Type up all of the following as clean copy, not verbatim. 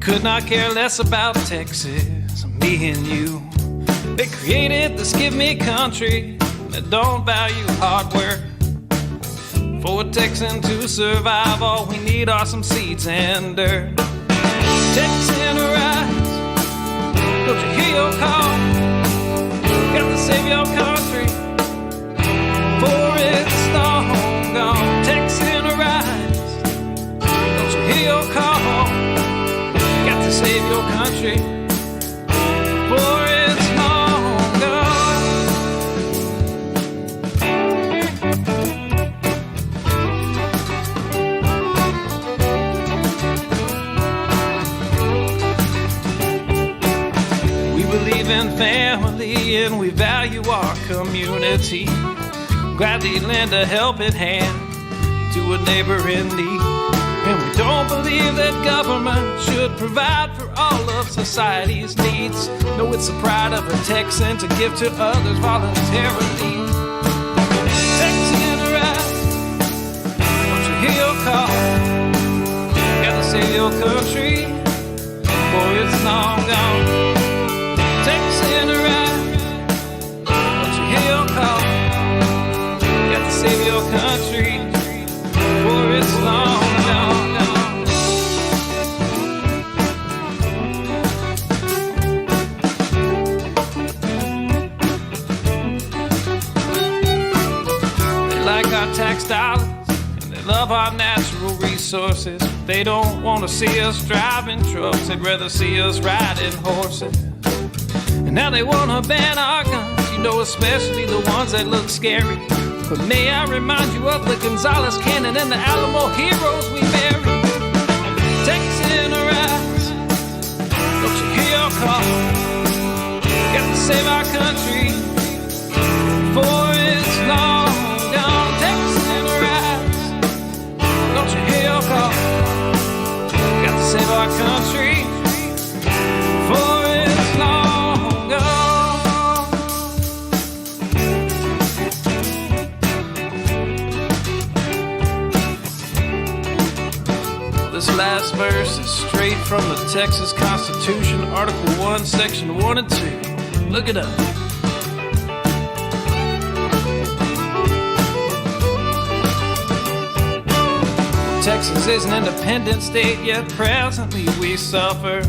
could not care less about Texas, me and you. They created this give me country that don't value hard work. For a Texan to survive, all we need are some seeds and dirt. Texan rise, don't you hear your call? Got to save your country before it's long gone. Texan rise, don't you hear your call? Got to save your country before it's long gone. We believe in family and we value our community. Gladly lend a helping hand to a neighbor in need. And we don't believe that government should provide for all of society's needs. No, it's the pride of a Texan to give to others voluntarily. Texan rise, don't you hear your call? Gotta save your country before it's long gone. Texan rise, don't you hear your call? Got to save your country before it's long gone. They like our tax dollars and they love our natural resources. They don't want to see us driving trucks, they'd rather see us riding horses. And now they want to ban our guns, you know, especially the ones that look scary. But may I remind you of the Gonzales Cannon and the Alamo heroes we buried. Texan rise, don't you hear your call? Got to save our country before it's long gone. Texan rise, don't you hear your call? Got to save our country before it's long gone. This last verse is straight from the Texas Constitution, Article 1, Section 1 and 2. Look it up. Texas is an independent state, yet presently we suffer.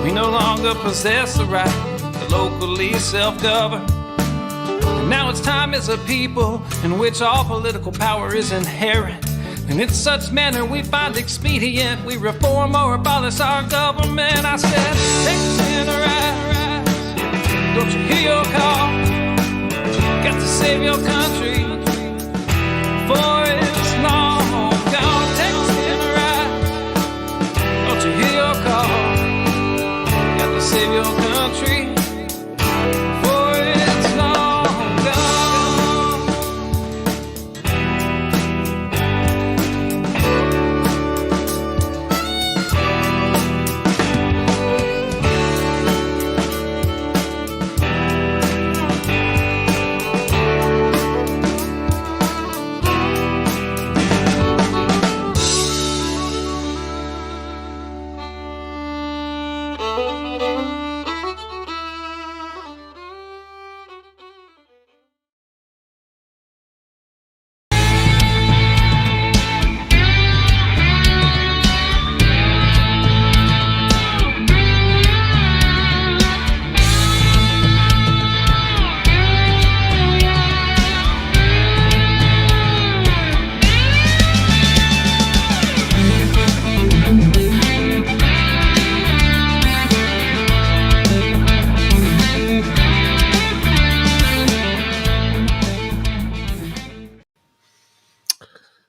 We no longer possess the right to locally self-govern. And now it's time as a people in which all political power is inherent. And in such manner we find expedient, we reform or abolish our government. I said, Texan rise, don't you hear your call? Got to save your country before it's long gone. Texan rise, don't you hear your call? Got to save your country before it's long gone.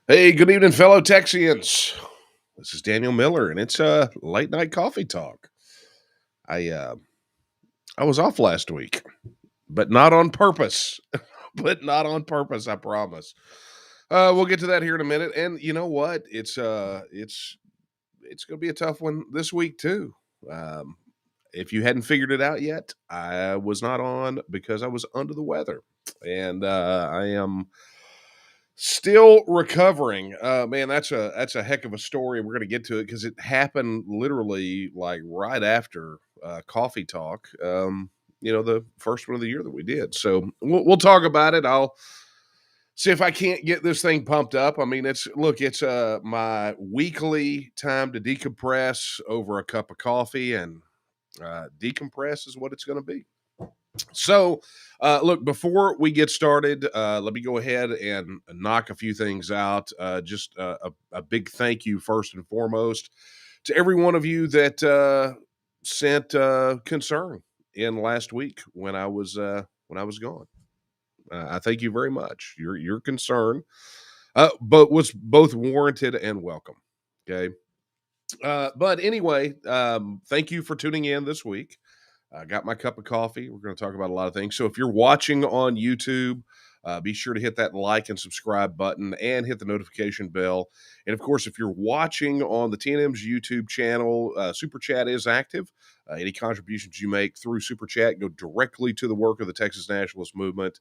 Hey, good evening, fellow Texians. This is Daniel Miller, and it's late night coffee talk. I was off last week, but not on purpose. But not on purpose, I promise. We'll get to that here in a minute. And you know what? It's going to be a tough one this week too. If you hadn't figured it out yet, I was not on because I was under the weather, and I am Still recovering. Man, that's a heck of a story. We're gonna get to it because it happened literally like right after coffee talk. The first one of the year that we did. So we'll talk about it. I'll see if I can't get this thing pumped up. I mean, it's my weekly time to decompress over a cup of coffee, and decompress is what it's going to be. So, look, before we get started, let me go ahead and knock a few things out. Just a big thank you, first and foremost, to every one of you that sent concern in last week when I was gone. I thank you very much. Your concern, but was both warranted and welcome. Okay. But anyway, thank you for tuning in this week. I got my cup of coffee. We're going to talk about a lot of things. So if you're watching on YouTube, be sure to hit that like and subscribe button and hit the notification bell. And of course, if you're watching on the TNM's YouTube channel, Super Chat is active. Any contributions you make through Super Chat go directly to the work of the Texas Nationalist Movement.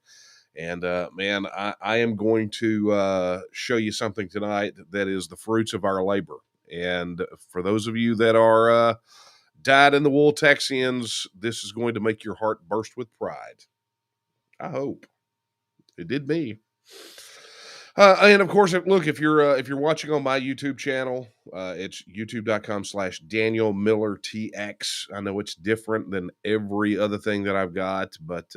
And man, I am going to show you something tonight that is the fruits of our labor. And for those of you that are dyed in the wool Texians, this is going to make your heart burst with pride. I hope it did me. And of course, look, if you're watching on my YouTube channel, it's youtube.com/Daniel Miller TX. I know it's different than every other thing that I've got, but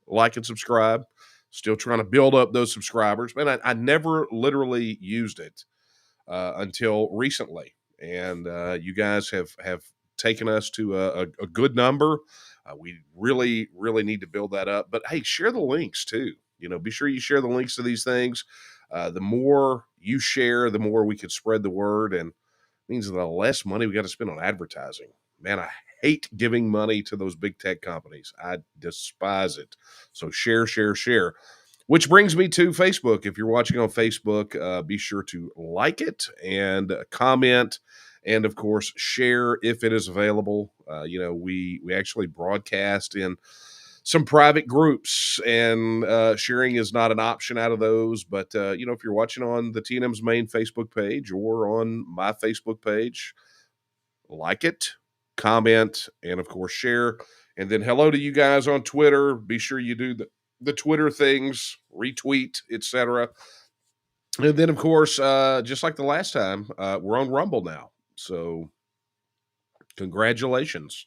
like and subscribe. Still trying to build up those subscribers. Man, I never literally used it until recently, and you guys have taken us to a good number. We really, really need to build that up. But hey, share the links too. Be sure you share the links to these things. The more you share, the more we can spread the word, and means the less money we got to spend on advertising. Man, I hate giving money to those big tech companies. I despise it. So share, share, share. Which brings me to Facebook. If you're watching on Facebook, be sure to like it and comment, and of course share if it is available. We actually broadcast in some private groups, and sharing is not an option out of those. But if you're watching on the TNM's main Facebook page or on my Facebook page, like it, comment, and of course share. And then hello to you guys on Twitter. Be sure you do the Twitter things, retweet, etc. And then of course, just like the last time, we're on Rumble now. So congratulations.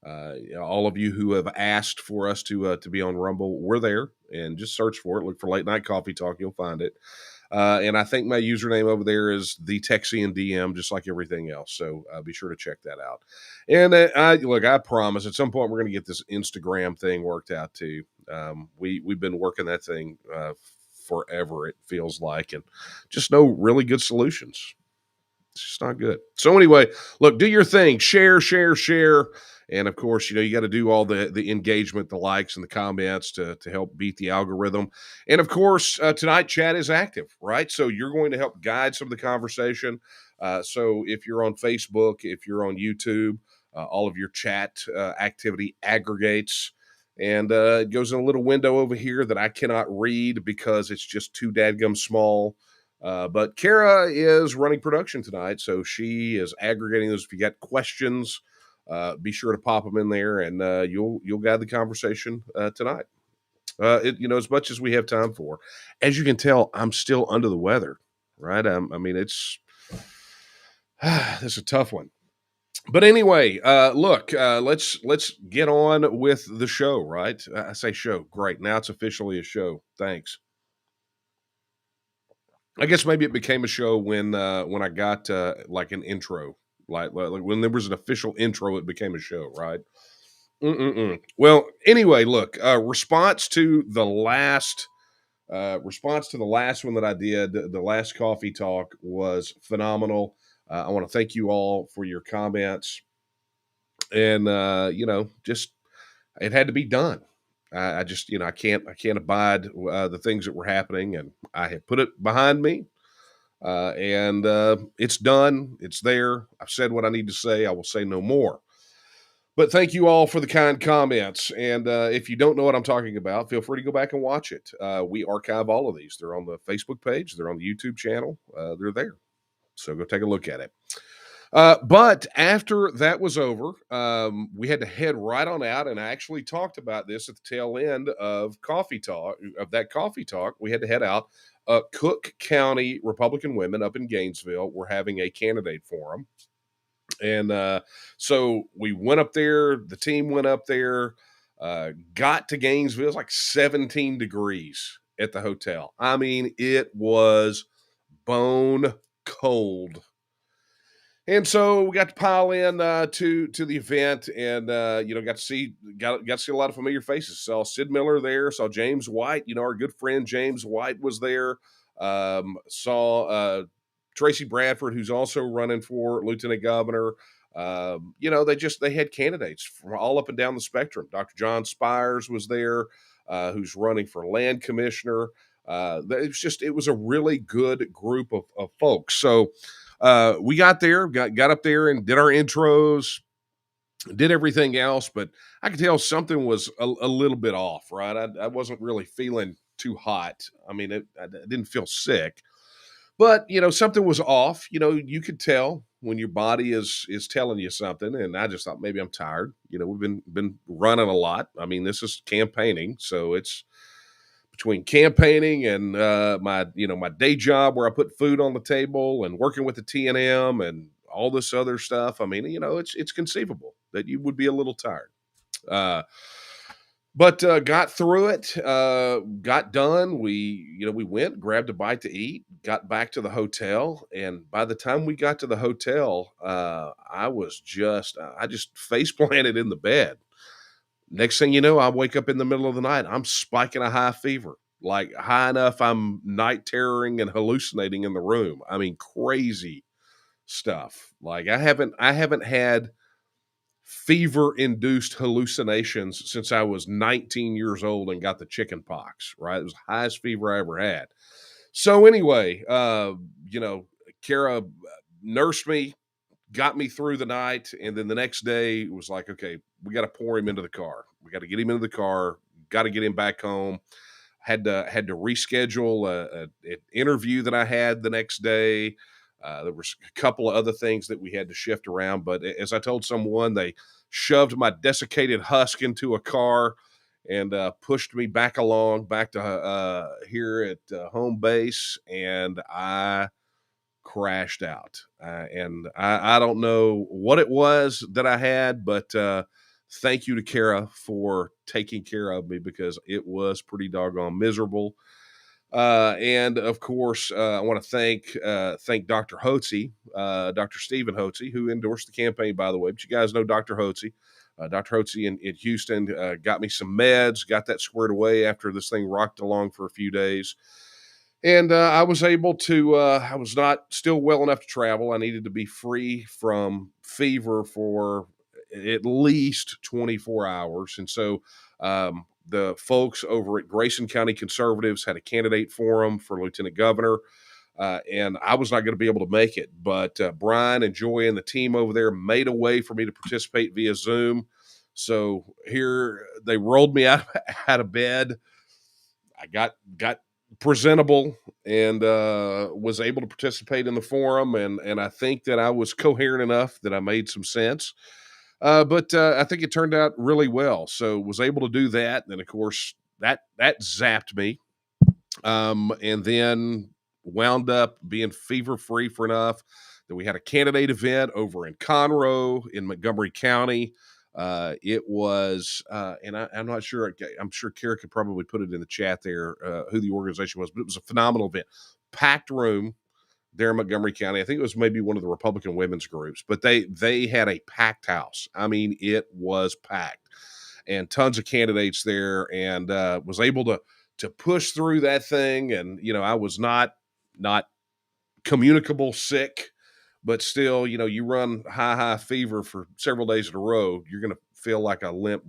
All of you who have asked for us to be on Rumble, we're there, and just search for it. Look for Late Night Coffee Talk, you'll find it. And I think my username over there is the Texian DM, just like everything else. So be sure to check that out. And I promise at some point we're going to get this Instagram thing worked out too. We've been working that thing forever, it feels like, and just no really good solutions. It's just not good. So anyway, look, do your thing, share, share, share. And of course, you got to do all the engagement, the likes, and the comments to help beat the algorithm. And of course, tonight chat is active, right? So you're going to help guide some of the conversation. So if you're on Facebook, if you're on YouTube, all of your chat activity aggregates, and it goes in a little window over here that I cannot read because it's just too dadgum small. But Kara is running production tonight, so she is aggregating those. If you got questions, be sure to pop them in there, and you'll guide the conversation tonight. As much as we have time for. As you can tell, I'm still under the weather, right? It's it's a tough one. But anyway, look, let's get on with the show, right? I say show, great. Now it's officially a show. Thanks. I guess maybe it became a show when I got like an intro, like when there was an official intro, it became a show, right? Well, anyway, look, response to the last one that I did, the last coffee talk was phenomenal. I want to thank you all for your comments, and just it had to be done. I just I can't abide the things that were happening, and I have put it behind me. And it's done. It's there. I've said what I need to say. I will say no more. But thank you all for the kind comments. And if you don't know what I'm talking about, feel free to go back and watch it. We archive all of these. They're on the Facebook page, they're on the YouTube channel, they're there. So go take a look at it. But after that was over, we had to head right on out. And I actually talked about this at the tail end of that coffee talk. We had to head out. Cook County Republican women up in Gainesville were having a candidate forum. And so we went up there, the team went up there, got to Gainesville. It was like 17 degrees at the hotel. I mean, it was bone cold. And so we got to pile in to the event, and got to see a lot of familiar faces. Saw Sid Miller there, saw James White. Our good friend James White was there. Saw Tracy Bradford, who's also running for lieutenant governor. They had candidates from all up and down the spectrum. Dr. John Spires was there, who's running for land commissioner. It was a really good group of folks. So we got there, got up there and did our intros, did everything else, but I could tell something was a little bit off, right? I wasn't really feeling too hot. I mean, I didn't feel sick, but something was off. You could tell when your body is telling you something. And I just thought maybe I'm tired. We've been running a lot. I mean, this is campaigning, so it's between campaigning and my day job where I put food on the table and working with the TNM and all this other stuff. I mean, it's conceivable that you would be a little tired. But got through it, got done. We went, grabbed a bite to eat, got back to the hotel. And by the time we got to the hotel, I just face planted in the bed. Next thing you know, I wake up in the middle of the night. I'm spiking a high fever, like high enough I'm night terroring and hallucinating in the room. I mean, crazy stuff. Like I haven't had fever-induced hallucinations since I was 19 years old and got the chicken pox. Right, it was the highest fever I ever had. So anyway, Kara nursed me, got me through the night, and then the next day it was like, okay, we got to pour him into the car. We got to get him into the car. Got to get him back home. Had to reschedule an interview that I had the next day. There was a couple of other things that we had to shift around, but as I told someone, they shoved my desiccated husk into a car and pushed me back to here at home base, and I crashed out. And I don't know what it was that I had, but thank you to Kara for taking care of me because it was pretty doggone miserable. And of course, I want to thank Dr. Hotze, Dr. Stephen Hotze, who endorsed the campaign, by the way. But you guys know Dr. Hotze. Dr. Hotze in Houston got me some meds, got that squared away after this thing rocked along for a few days. And I was able to, I was not still well enough to travel. I needed to be free from fever for at least 24 hours. And so the folks over at Grayson County Conservatives had a candidate forum for lieutenant governor. And I was not going to be able to make it. But Brian and Joy and the team over there made a way for me to participate via Zoom. So here they rolled me out of bed. I got presentable and was able to participate in the forum, and I think that I was coherent enough that I made some sense. But I think it turned out really well. So was able to do that. And of course that zapped me. And then wound up being fever free for enough that we had a candidate event over in Conroe in Montgomery County. It was, and I'm not sure. I'm sure Kara could probably put it in the chat there who the organization was, but it was a phenomenal event. Packed room there in Montgomery County. I think it was maybe one of the Republican women's groups, but they had a packed house. I mean, it was packed, and tons of candidates there, and was able to push through that thing. And I was not communicable sick, but still, you run high fever for several days in a row, you're going to feel like a limp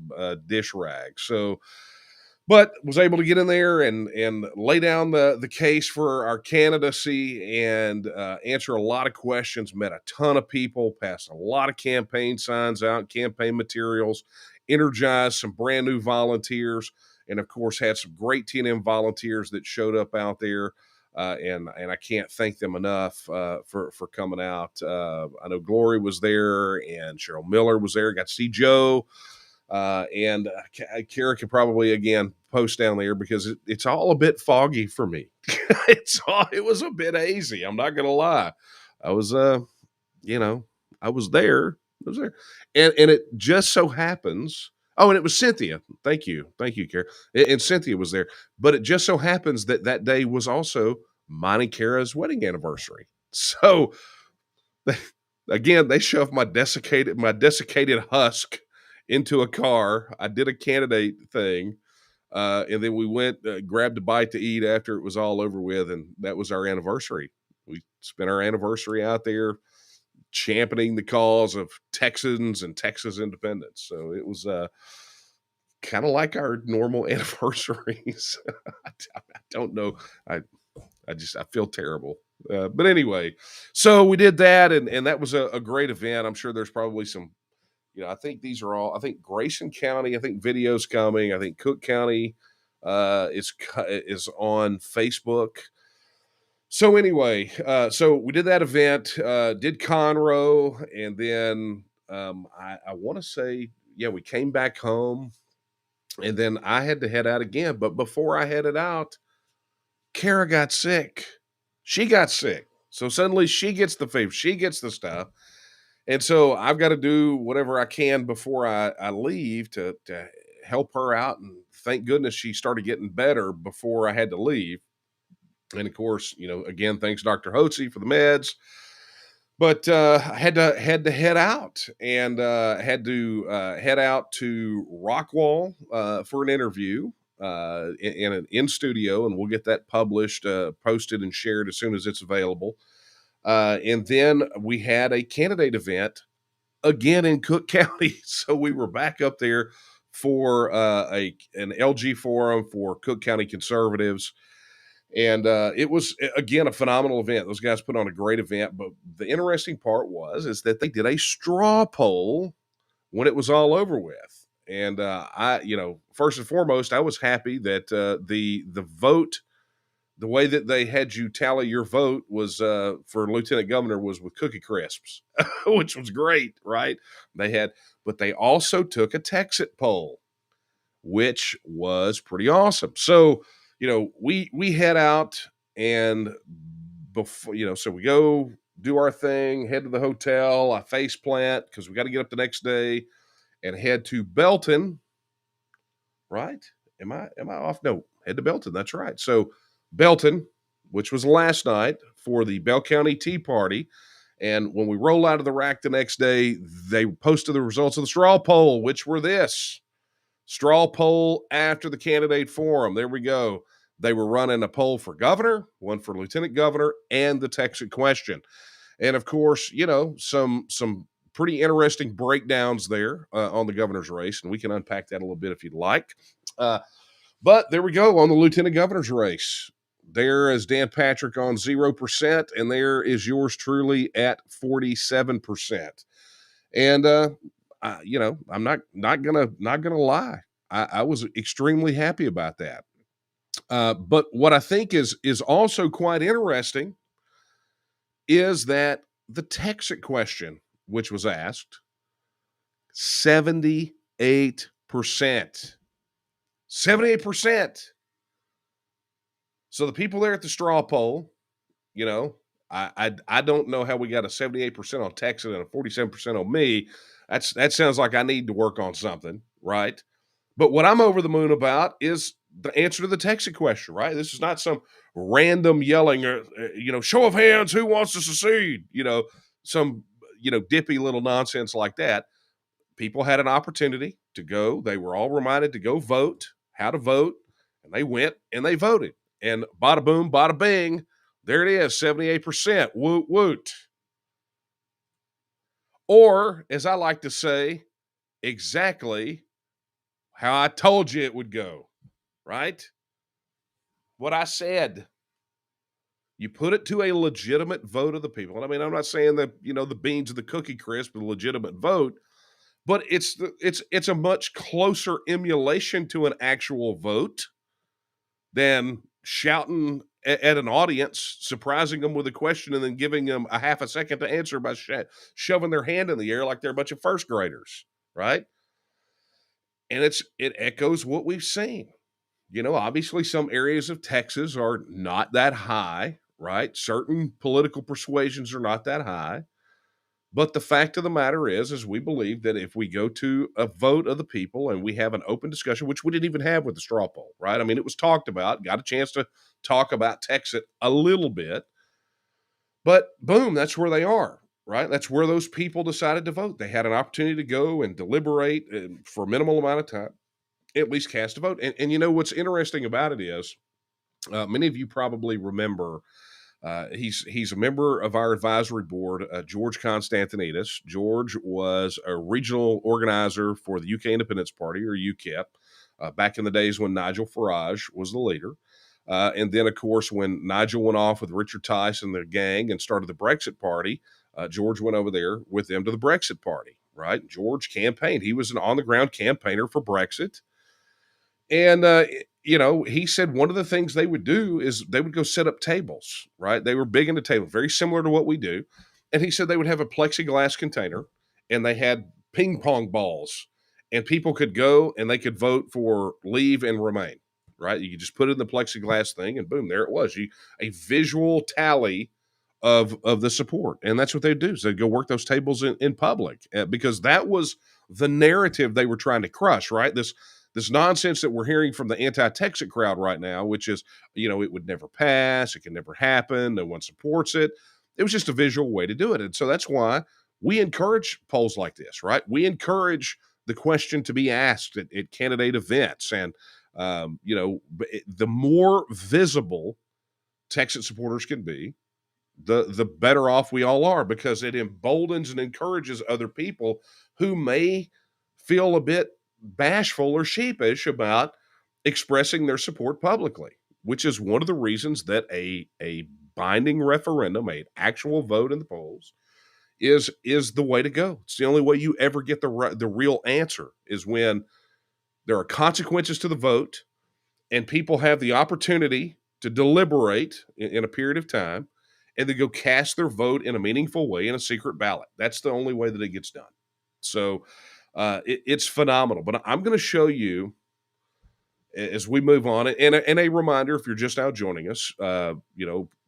dish rag. So, but was able to get in there and lay down the case for our candidacy and answer a lot of questions. Met a ton of people, passed a lot of campaign signs out, campaign materials, energized some brand new volunteers, and of course had some great TNM volunteers that showed up out there. And I can't thank them enough for coming out. I know Glory was there and Cheryl Miller was there. Got to see Joe. And Kara could probably again post down there because it's all a bit foggy for me. It was a bit hazy. I'm not gonna lie. I was you know, I was there. I was there, and it just so happens. Oh, and it was Cynthia. Thank you, Kara. And Cynthia was there. But it just so happens that that day was also mine and Kara's wedding anniversary. So again, they shoved my desiccated husk into a car. I did a candidate thing, and then we went grabbed a bite to eat after it was all over with, and that was our anniversary. We spent our anniversary out there championing the cause of Texans and Texas independence. So it was kind of like our normal anniversaries. I don't know. I I feel terrible. But anyway, so we did that, and that was a great event. I'm sure there's probably some, I think these are all. I think Grayson County. I think videos coming. I think Cook County is on Facebook. So anyway, so we did that event, did Conroe, and then I want to say, yeah, we came back home, and then I had to head out again. But before I headed out, Kara got sick. She got sick. So suddenly she gets the fever. She gets the stuff. And so I've got to do whatever I can before I leave to help her out. And thank goodness she started getting better before I had to leave. And of course, again, thanks Dr. Hotze for the meds. But I had to head out and head out to Rockwall for an interview in an in studio, and we'll get that published, posted, and shared as soon as it's available. And then we had a candidate event again in Cook County, so we were back up there for an LG forum for Cook County conservatives. And it was again a phenomenal event. Those guys put on a great event. But the interesting part is that they did a straw poll when it was all over with. And first and foremost, I was happy that the vote, the way that they had you tally your vote was for lieutenant governor was with Cookie Crisps, which was great, right? But they also took a Texit poll, which was pretty awesome. So, we head out and before, so we go do our thing, head to the hotel. I face plant because we got to get up the next day and head to Belton, right? Am I off? No, head to Belton. That's right. So Belton, which was last night for the Bell County Tea Party. And when we roll out of the rack the next day, they posted the results of the straw poll, which were this. Straw poll after the candidate forum. There we go. They were running a poll for governor, one for lieutenant governor, and the TEXIT question. And of course, some pretty interesting breakdowns there on the governor's race, and we can unpack that a little bit if you'd like. But there we go on the lieutenant governor's race. There is Dan Patrick on 0%, and there is yours truly at 47%. And I'm not gonna lie. I was extremely happy about that. But what I think is also quite interesting is that the Texit question, which was asked, 78%. 78%. So the people there at the straw poll, I don't know how we got a 78% on Texas and a 47% on me. That sounds like I need to work on something, right? But what I'm over the moon about is the answer to the Texas question, right? This is not some random yelling, show of hands, who wants to secede? Some dippy little nonsense like that. People had an opportunity to go. They were all reminded to go vote, how to vote, and they went and they voted. And bada boom, bada bing, there it is, 78%. Woot woot. Or, as I like to say, exactly how I told you it would go, right? What I said. You put it to a legitimate vote of the people. And I mean, I'm not saying that, the beans of the cookie crisp, a legitimate vote, but it's a much closer emulation to an actual vote than shouting at an audience, surprising them with a question, and then giving them a half a second to answer by shoving their hand in the air like they're a bunch of first graders, right? And it echoes what we've seen. Obviously some areas of Texas are not that high, right? Certain political persuasions are not that high. But the fact of the matter is we believe that if we go to a vote of the people and we have an open discussion, which we didn't even have with the straw poll, right? I mean, it was talked about, got a chance to talk about TEXIT a little bit, but boom, that's where they are, right? That's where those people decided to vote. They had an opportunity to go and deliberate for a minimal amount of time, at least cast a vote. And what's interesting about it is many of you probably remember he's a member of our advisory board, George Constantinides. George was a regional organizer for the UK Independence Party, or UKIP, back in the days when Nigel Farage was the leader. And then, of course, when Nigel went off with Richard Tice and their gang and started the Brexit Party, George went over there with them to the Brexit Party, right? George campaigned. He was an on-the-ground campaigner for Brexit. And, he said one of the things they would do is they would go set up tables, right? They were big into tables, very similar to what we do. And he said they would have a plexiglass container and they had ping pong balls and people could go and they could vote for leave and remain, right? You could just put it in the plexiglass thing and boom, there it was. A visual tally of the support. And that's what they'd do. So they'd go work those tables in public because that was the narrative they were trying to crush, right? This nonsense that we're hearing from the anti-Texit crowd right now, which is, it would never pass, it can never happen, no one supports it. It was just a visual way to do it. And so that's why we encourage polls like this, right? We encourage the question to be asked at candidate events. And, the more visible Texit supporters can be, the better off we all are, because it emboldens and encourages other people who may feel a bit bashful or sheepish about expressing their support publicly, which is one of the reasons that a binding referendum, an actual vote in the polls, is the way to go. It's the only way you ever get the real answer, is when there are consequences to the vote and people have the opportunity to deliberate in a period of time and then go cast their vote in a meaningful way in a secret ballot. That's the only way that it gets done. So it's phenomenal. But I'm going to show you as we move on. And a reminder, if you're just now joining us,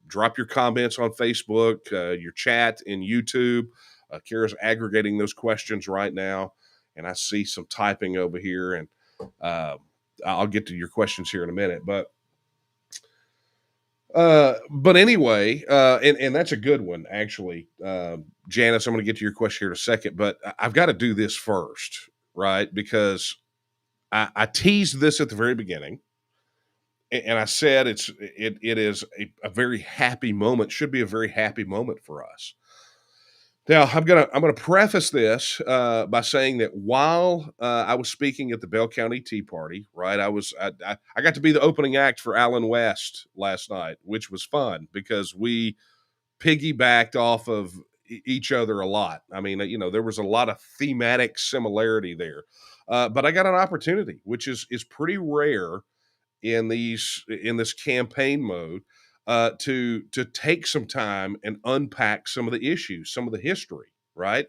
drop your comments on Facebook, your chat in YouTube. Kara's aggregating those questions right now. And I see some typing over here. And I'll get to your questions here in a minute. But anyway, and that's a good one, actually. Janice, I'm going to get to your question here in a second, but I've got to do this first, right? Because I teased this at the very beginning, and I said it is a very happy moment, should be a very happy moment for us. Now, I'm gonna preface this by saying that while I was speaking at the Bell County Tea Party, right, I got to be the opening act for Alan West last night, which was fun because we piggybacked off of each other a lot. I mean, there was a lot of thematic similarity there, but I got an opportunity, which is pretty rare in this campaign mode, to take some time and unpack some of the issues, some of the history, right?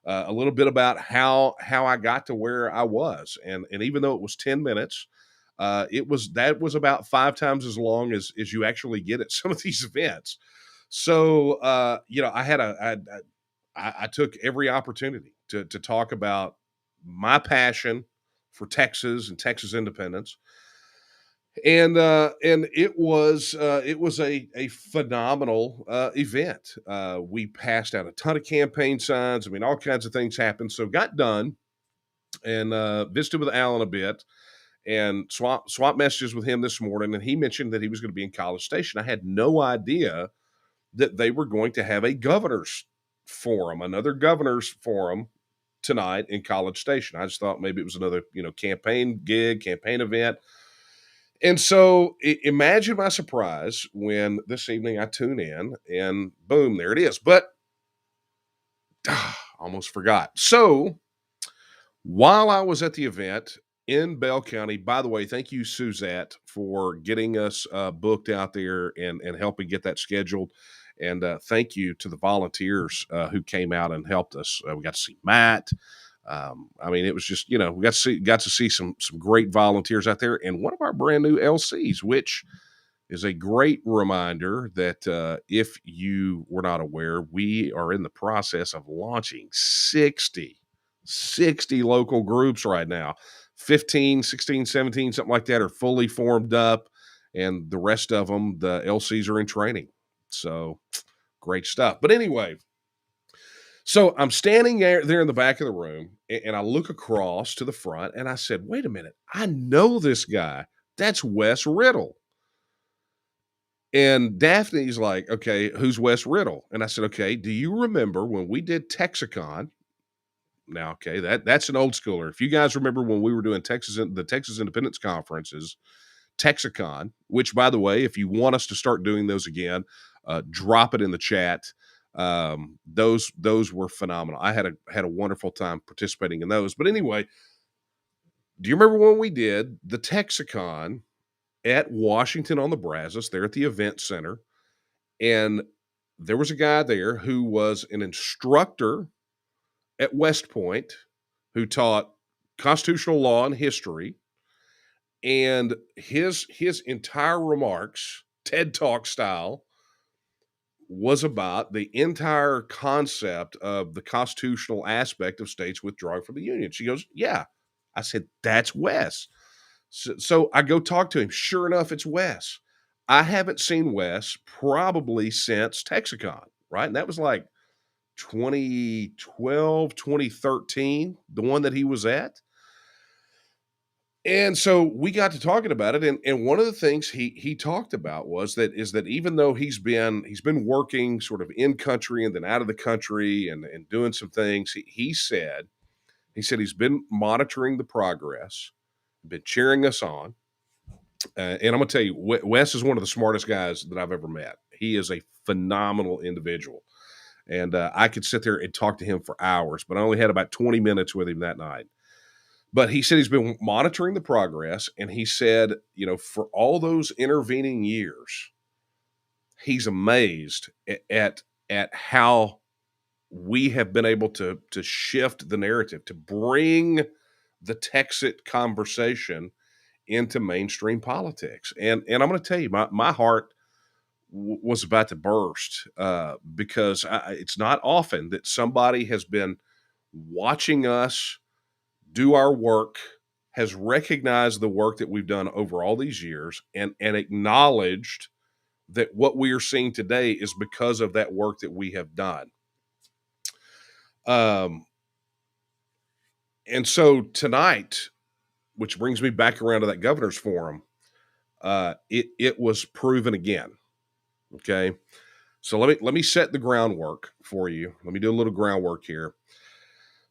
A little bit about how I got to where I was, and even though it was 10 minutes, that was about 5 times as long as you actually get at some of these events. So I took every opportunity to talk about my passion for Texas and Texas independence. And it was a phenomenal event. We passed out a ton of campaign signs. I mean, all kinds of things happened. So got done and visited with Alan a bit and swap messages with him this morning. And he mentioned that he was going to be in College Station. I had no idea that they were going to have a governor's forum, another governor's forum tonight in College Station. I just thought maybe it was another campaign gig, campaign event. And so imagine my surprise when this evening I tune in and boom, there it is. But almost forgot. So while I was at the event in Bell County, by the way, thank you, Suzette, for getting us booked out there and helping get that scheduled. And thank you to the volunteers who came out and helped us. We got to see Matt. I mean, it was just, we got to see some great volunteers out there, and one of our brand new LCs, which is a great reminder that if you were not aware, we are in the process of launching 60 local groups right now. 15, 16, 17, something like that are fully formed up, and the rest of them, the LCs are in training. So great stuff. But anyway, so I'm standing there in the back of the room, and I look across to the front, and I said, wait a minute, I know this guy. That's Wes Riddle. And Daphne's like, okay, who's Wes Riddle? And I said, okay, do you remember when we did Texicon? Now, okay, that's an old schooler. If you guys remember when we were doing the Texas Independence Conferences, Texicon, which, by the way, if you want us to start doing those again, drop it in the chat. Those were phenomenal. I had a wonderful time participating in those. But anyway, do you remember when we did the Texicon at Washington on the Brazos there at the event center? And there was a guy there who was an instructor at West Point who taught constitutional law and history. And his entire remarks, TED Talk style, was about the entire concept of the constitutional aspect of states withdrawing from the Union. She goes, yeah. I said, that's Wes. So I go talk to him. Sure enough, it's Wes. I haven't seen Wes probably since Texicon, right? And that was like 2012, 2013, the one that he was at. And so we got to talking about it, and one of the things he talked about is that even though he's been working sort of in country and then out of the country and doing some things, he said he's been monitoring the progress, been cheering us on, and I'm gonna tell you, Wes is one of the smartest guys that I've ever met. He is a phenomenal individual, and I could sit there and talk to him for hours, but I only had about 20 minutes with him that night. But he said he's been monitoring the progress, and he said, for all those intervening years, he's amazed at how we have been able to shift the narrative, to bring the Texit conversation into mainstream politics. And I'm going to tell you, my heart was about to burst because it's not often that somebody has been watching us do our work, has recognized the work that we've done over all these years, and acknowledged that what we are seeing today is because of that work that we have done. And so tonight, which brings me back around to that governor's forum, it was proven again. Okay, so let me set the groundwork for you. Let me do a little groundwork here.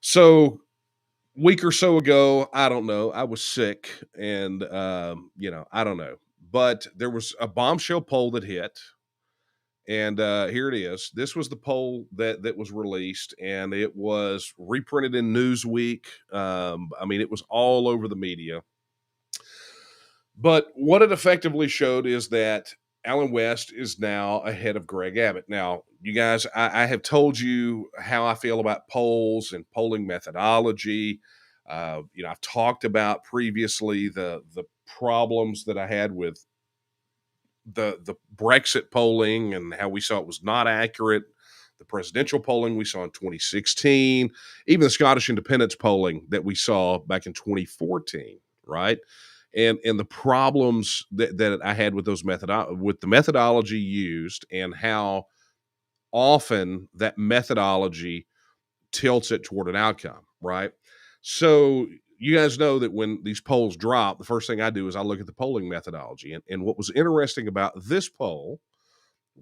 So week or so ago, I don't know, I was sick, and I don't know, but there was a bombshell poll that hit, and here it is. This was the poll that was released, and it was reprinted in Newsweek. I mean, it was all over the media. But what it effectively showed is that Allen West is now ahead of Greg Abbott. Now, you guys, I have told you how I feel about polls and polling methodology. I've talked about previously the problems that I had with the Brexit polling and how we saw it was not accurate. The presidential polling we saw in 2016, even the Scottish independence polling that we saw back in 2014, right? And the problems that I had with with the methodology used, and how often that methodology tilts it toward an outcome, right? So you guys know that when these polls drop, the first thing I do is I look at the polling methodology. And what was interesting about this poll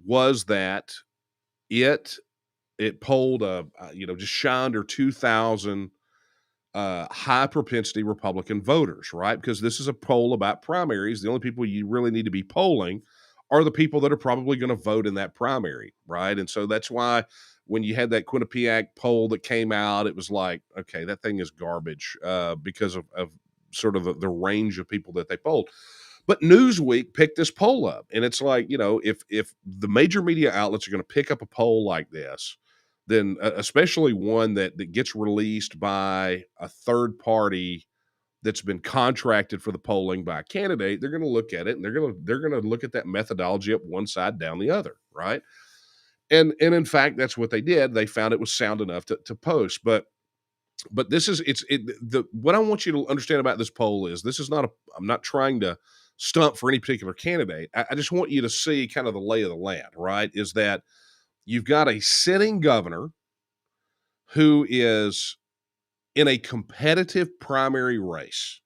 was that it polled just shy under 2,000 high propensity Republican voters, right? Because this is a poll about primaries. The only people you really need to be polling are the people that are probably going to vote in that primary, right? And so that's why when you had that Quinnipiac poll that came out, it was like, okay, that thing is garbage because of sort of the range of people that they polled. But Newsweek picked this poll up, and it's like, if the major media outlets are going to pick up a poll like this, then especially one that gets released by a third party that's been contracted for the polling by a candidate, they're going to look at it and they're going to look at that methodology up one side down the other, right? And in fact, that's what they did. They found it was sound enough to post, but this is the what I want you to understand about this poll is this is not a I'm not trying to stump for any particular candidate. I just want you to see kind of the lay of the land, right? Is that you've got a sitting governor who is in a competitive primary race.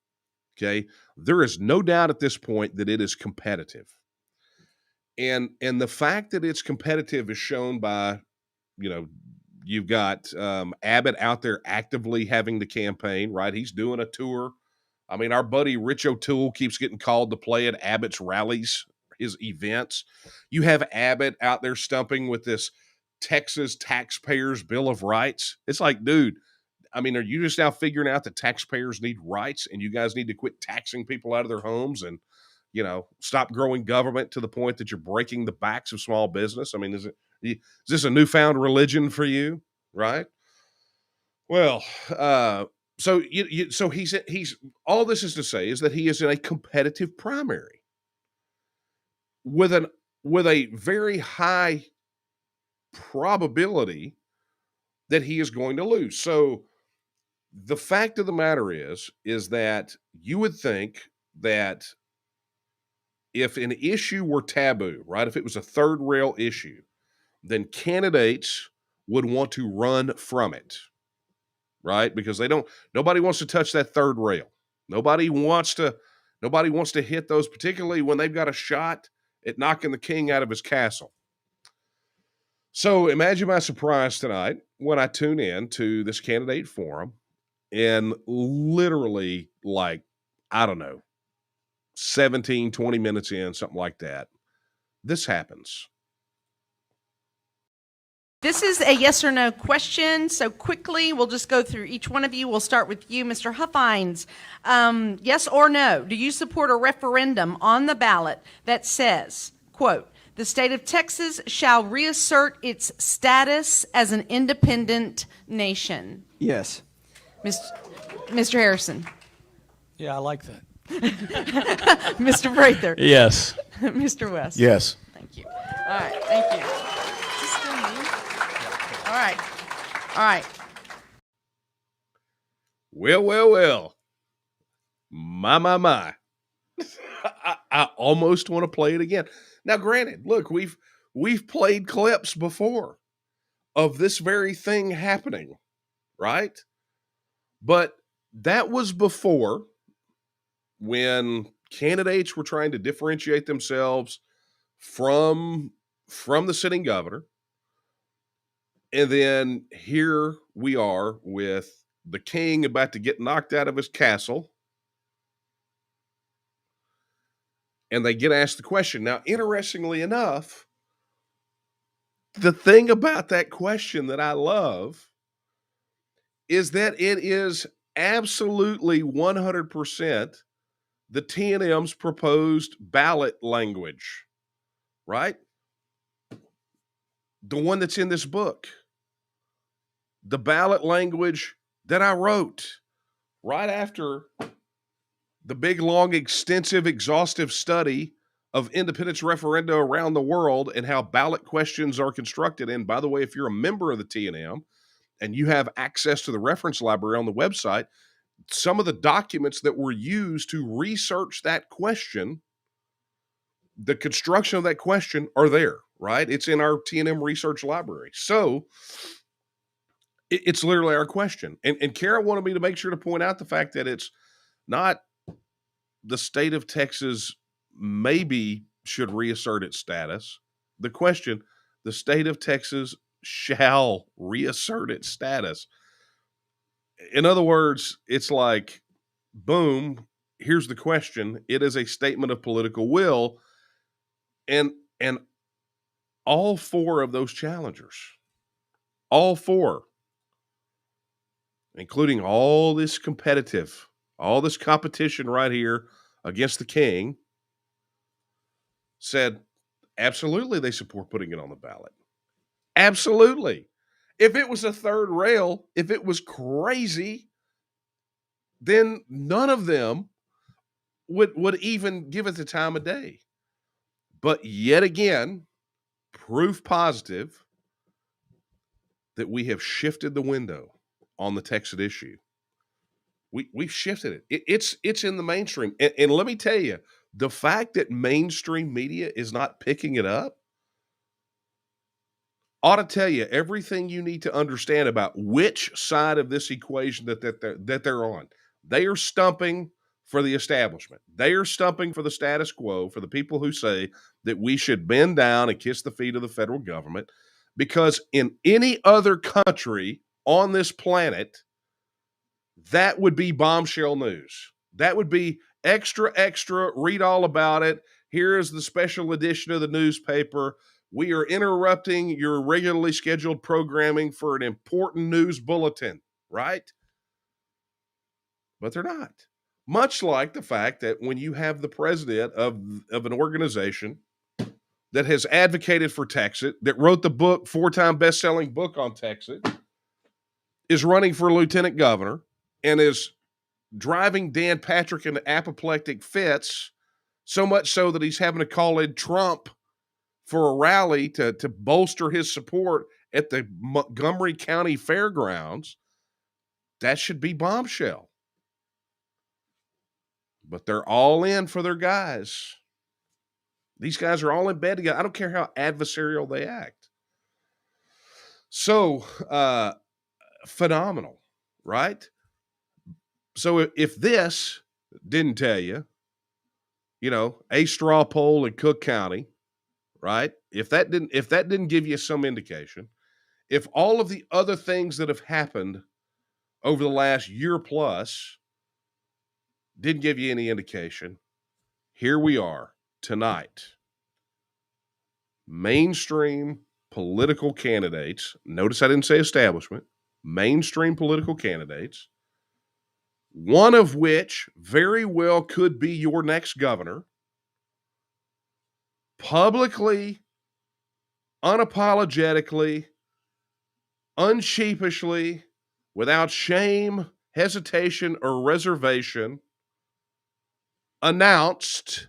Okay. There is no doubt at this point that it is competitive. And the fact that it's competitive is shown by, you know, you've got Abbott out there actively having the campaign, right? He's doing a tour. I mean, our buddy Rich O'Toole keeps getting called to play at Abbott's rallies, his events. You have Abbott out there stumping with this Texas Taxpayers Bill of Rights. It's like, dude, I mean, are you just now figuring out that taxpayers need rights and you guys need to quit taxing people out of their homes and, stop growing government to the point that you're breaking the backs of small business? I mean, is this a newfound religion for you? Right. Well, so he's all this is to say is that he is in a competitive primary with a very high probability that he is going to lose. So the fact of the matter is that you would think that if an issue were taboo, right? If it was a third rail issue, then candidates would want to run from it, right? Because nobody wants to touch that third rail. Nobody wants to hit those, particularly when they've got a shot at knocking the king out of his castle. So imagine my surprise tonight when I tune in to this candidate forum and literally, like, I don't know, 17, 20 minutes in, something like that, this happens. This is a yes or no question, so quickly we'll just go through each one of you. We'll start with you, Mr. Huffines. Yes or no, do you support a referendum on the ballot that says, quote, the state of Texas shall reassert its status as an independent nation? Yes. Mr. Harrison. Yeah, I like that. Mr. Prather. Yes. Mr. West. Yes. Thank you. All right, thank you. Is this still me? All right. All right. Well. My. I almost want to play it again. Now, granted, look, we've played clips before of this very thing happening, right? But that was before, when candidates were trying to differentiate themselves from the sitting governor. And then here we are with the king about to get knocked out of his castle. And they get asked the question. Now, interestingly enough, the thing about that question that I love is that it is absolutely 100% the T&M's proposed ballot language, right? The one that's in this book. The ballot language that I wrote right after the big, long, extensive, exhaustive study of independence referenda around the world and how ballot questions are constructed. And by the way, if you're a member of the T&M and you have access to the reference library on the website, some of the documents that were used to research that question, the construction of that question, are there, right? It's in our T&M research library. So it's literally our question. And Kara wanted me to make sure to point out the fact that it's not the state of Texas maybe should reassert its status. The question, the state of Texas shall reassert its status. In other words, it's like, boom, here's the question. It is a statement of political will. And all four of those challengers, all four, including all this competition right here against the king, said absolutely they support putting it on the ballot. Absolutely. If it was a third rail, if it was crazy, then none of them would even give it the time of day. But yet again, proof positive that we have shifted the window on the TEXIT issue. We've shifted it. It's in the mainstream. And let me tell you, the fact that mainstream media is not picking it up ought to tell you everything you need to understand about which side of this equation that they're on. They are stumping for the establishment. They are stumping for the status quo, for the people who say that we should bend down and kiss the feet of the federal government, because in any other country on this planet, that would be bombshell news. That would be extra, read all about it. Here is the special edition of the newspaper. We are interrupting your regularly scheduled programming for an important news bulletin, right? But they're not. Much like the fact that when you have the president of an organization that has advocated for TEXIT, that wrote the book, 4-time best-selling book on TEXIT, is running for lieutenant governor and is driving Dan Patrick into apoplectic fits, so much so that he's having to call in Trump for a rally to bolster his support at the Montgomery County Fairgrounds. That should be bombshell. But they're all in for their guys. These guys are all in bed together. I don't care how adversarial they act. So, phenomenal, right? So if this didn't tell you, a straw poll in Cook County, right? If that didn't give you some indication, if all of the other things that have happened over the last year plus didn't give you any indication, here we are tonight. Mainstream political candidates, notice I didn't say establishment, mainstream political candidates, one of which very well could be your next governor, publicly, unapologetically, unsheepishly, without shame, hesitation, or reservation, announced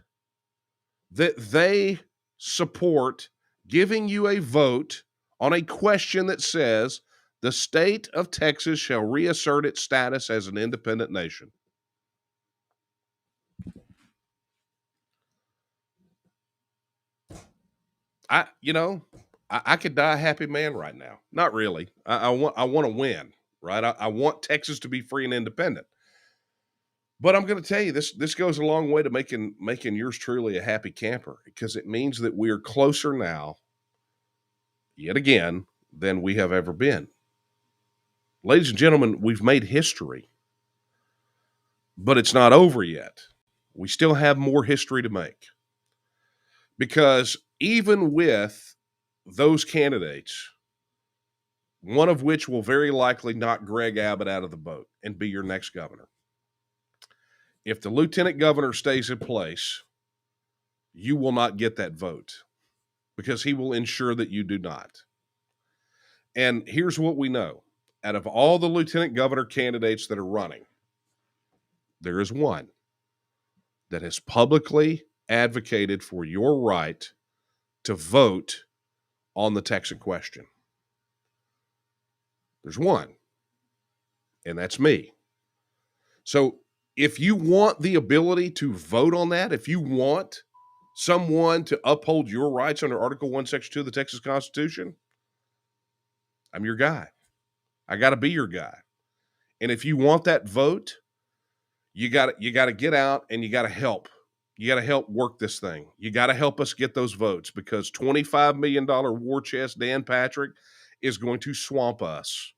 that they support giving you a vote on a question that says the state of Texas shall reassert its status as an independent nation. I could die a happy man right now. Not really. I want to win, right? I want Texas to be free and independent. But I'm going to tell you, this goes a long way to making yours truly a happy camper, because it means that we are closer now, yet again, than we have ever been. Ladies and gentlemen, we've made history, but it's not over yet. We still have more history to make, because even with those candidates, one of which will very likely knock Greg Abbott out of the boat and be your next governor, if the lieutenant governor stays in place, you will not get that vote, because he will ensure that you do not. And here's what we know. Out of all the lieutenant governor candidates that are running, there is one that has publicly advocated for your right to vote on the TEXIT question. There's one, and that's me. So if you want the ability to vote on that, if you want someone to uphold your rights under Article 1, Section 2 of the Texas Constitution, I'm your guy. I got to be your guy. And if you want that vote, you got to get out and you got to help. You got to help work this thing. You got to help us get those votes, because $25 million war chest Dan Patrick is going to swamp us.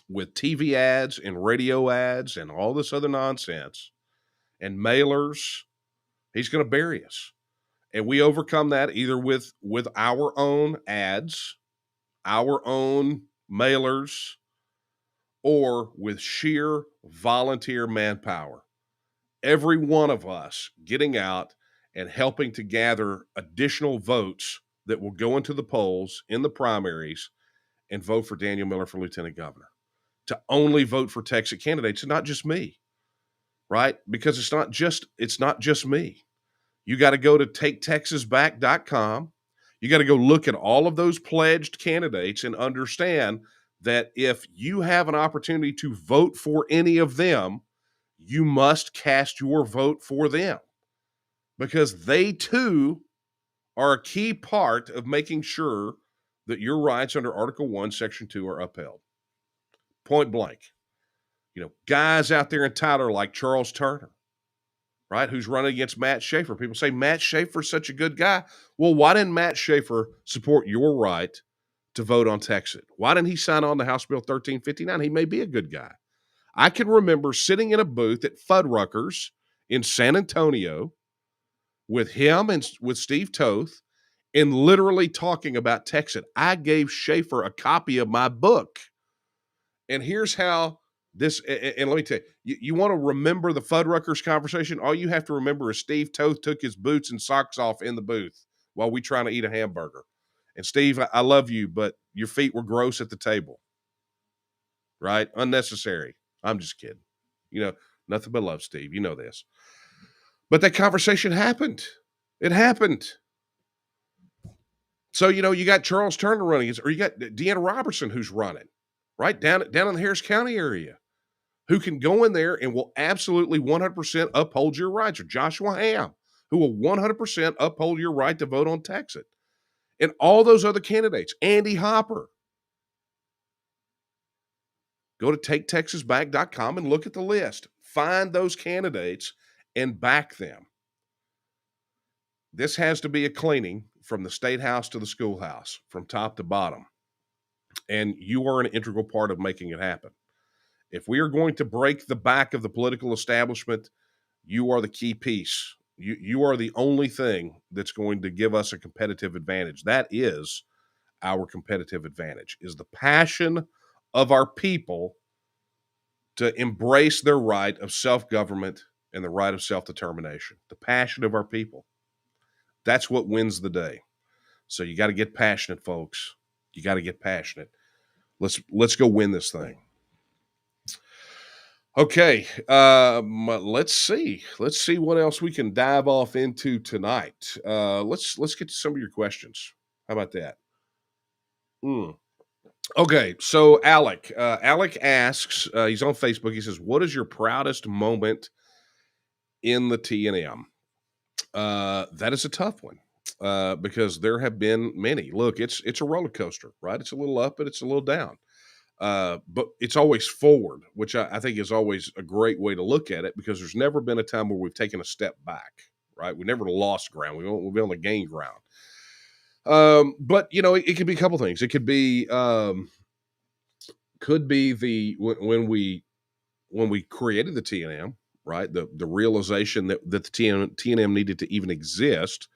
with TV ads and radio ads and all this other nonsense and mailers, he's going to bury us. And we overcome that either with our own ads, our own mailers, or with sheer volunteer manpower. Every one of us getting out and helping to gather additional votes that will go into the polls in the primaries and vote for Daniel Miller for lieutenant governor. To only vote for TEXIT candidates, and not just me, right? Because it's not just me. You got to go to taketexasback.com. You got to go look at all of those pledged candidates and understand that if you have an opportunity to vote for any of them, you must cast your vote for them, because they too are a key part of making sure that your rights under Article 1, Section 2 are upheld. Point blank. Guys out there in Tyler like Charles Turner, right, who's running against Matt Schaefer. People say Matt Schaefer's such a good guy. Well, why didn't Matt Schaefer support your right to vote on TEXIT? Why didn't he sign on to House Bill 1359? He may be a good guy. I can remember sitting in a booth at Fuddruckers in San Antonio with him and with Steve Toth and literally talking about TEXIT. I gave Schaefer a copy of my book. And here's how this, and let me tell you, you want to remember the Fuddruckers conversation? All you have to remember is Steve Toth took his boots and socks off in the booth while we trying to eat a hamburger. And Steve, I love you, but your feet were gross at the table, right? Unnecessary. I'm just kidding. Nothing but love, Steve. You know this. But that conversation happened. It happened. So, you got Charles Turner running, or you got Deanna Robertson who's running, right? Down in the Harris County area, who can go in there and will absolutely 100% uphold your rights. Or Joshua Ham, who will 100% uphold your right to vote on TEXIT. And all those other candidates, Andy Hopper. Go to taketexasback.com and look at the list. Find those candidates and back them. This has to be a cleaning from the state house to the schoolhouse, from top to bottom. And you are an integral part of making it happen. If we are going to break the back of the political establishment, you are the key piece. You are the only thing that's going to give us a competitive advantage. That is our competitive advantage, is the passion of our people to embrace their right of self-government and the right of self-determination. The passion of our people. That's what wins the day. So you got to get passionate, folks. You got to get passionate. Let's go win this thing. Okay, let's see what else we can dive off into tonight. Let's get to some of your questions. How about that? Okay, so Alec asks, he's on Facebook. He says, "What is your proudest moment in the TNM?" That is a tough one, because there have been many. Look, it's a roller coaster, right? It's a little up, but it's a little down. But it's always forward, which I think is always a great way to look at it, because there's never been a time where we've taken a step back, right? We never lost ground. We've only gained ground. But it could be a couple things. It could be when we created the TNM, right? The realization that the TNM needed to even exist.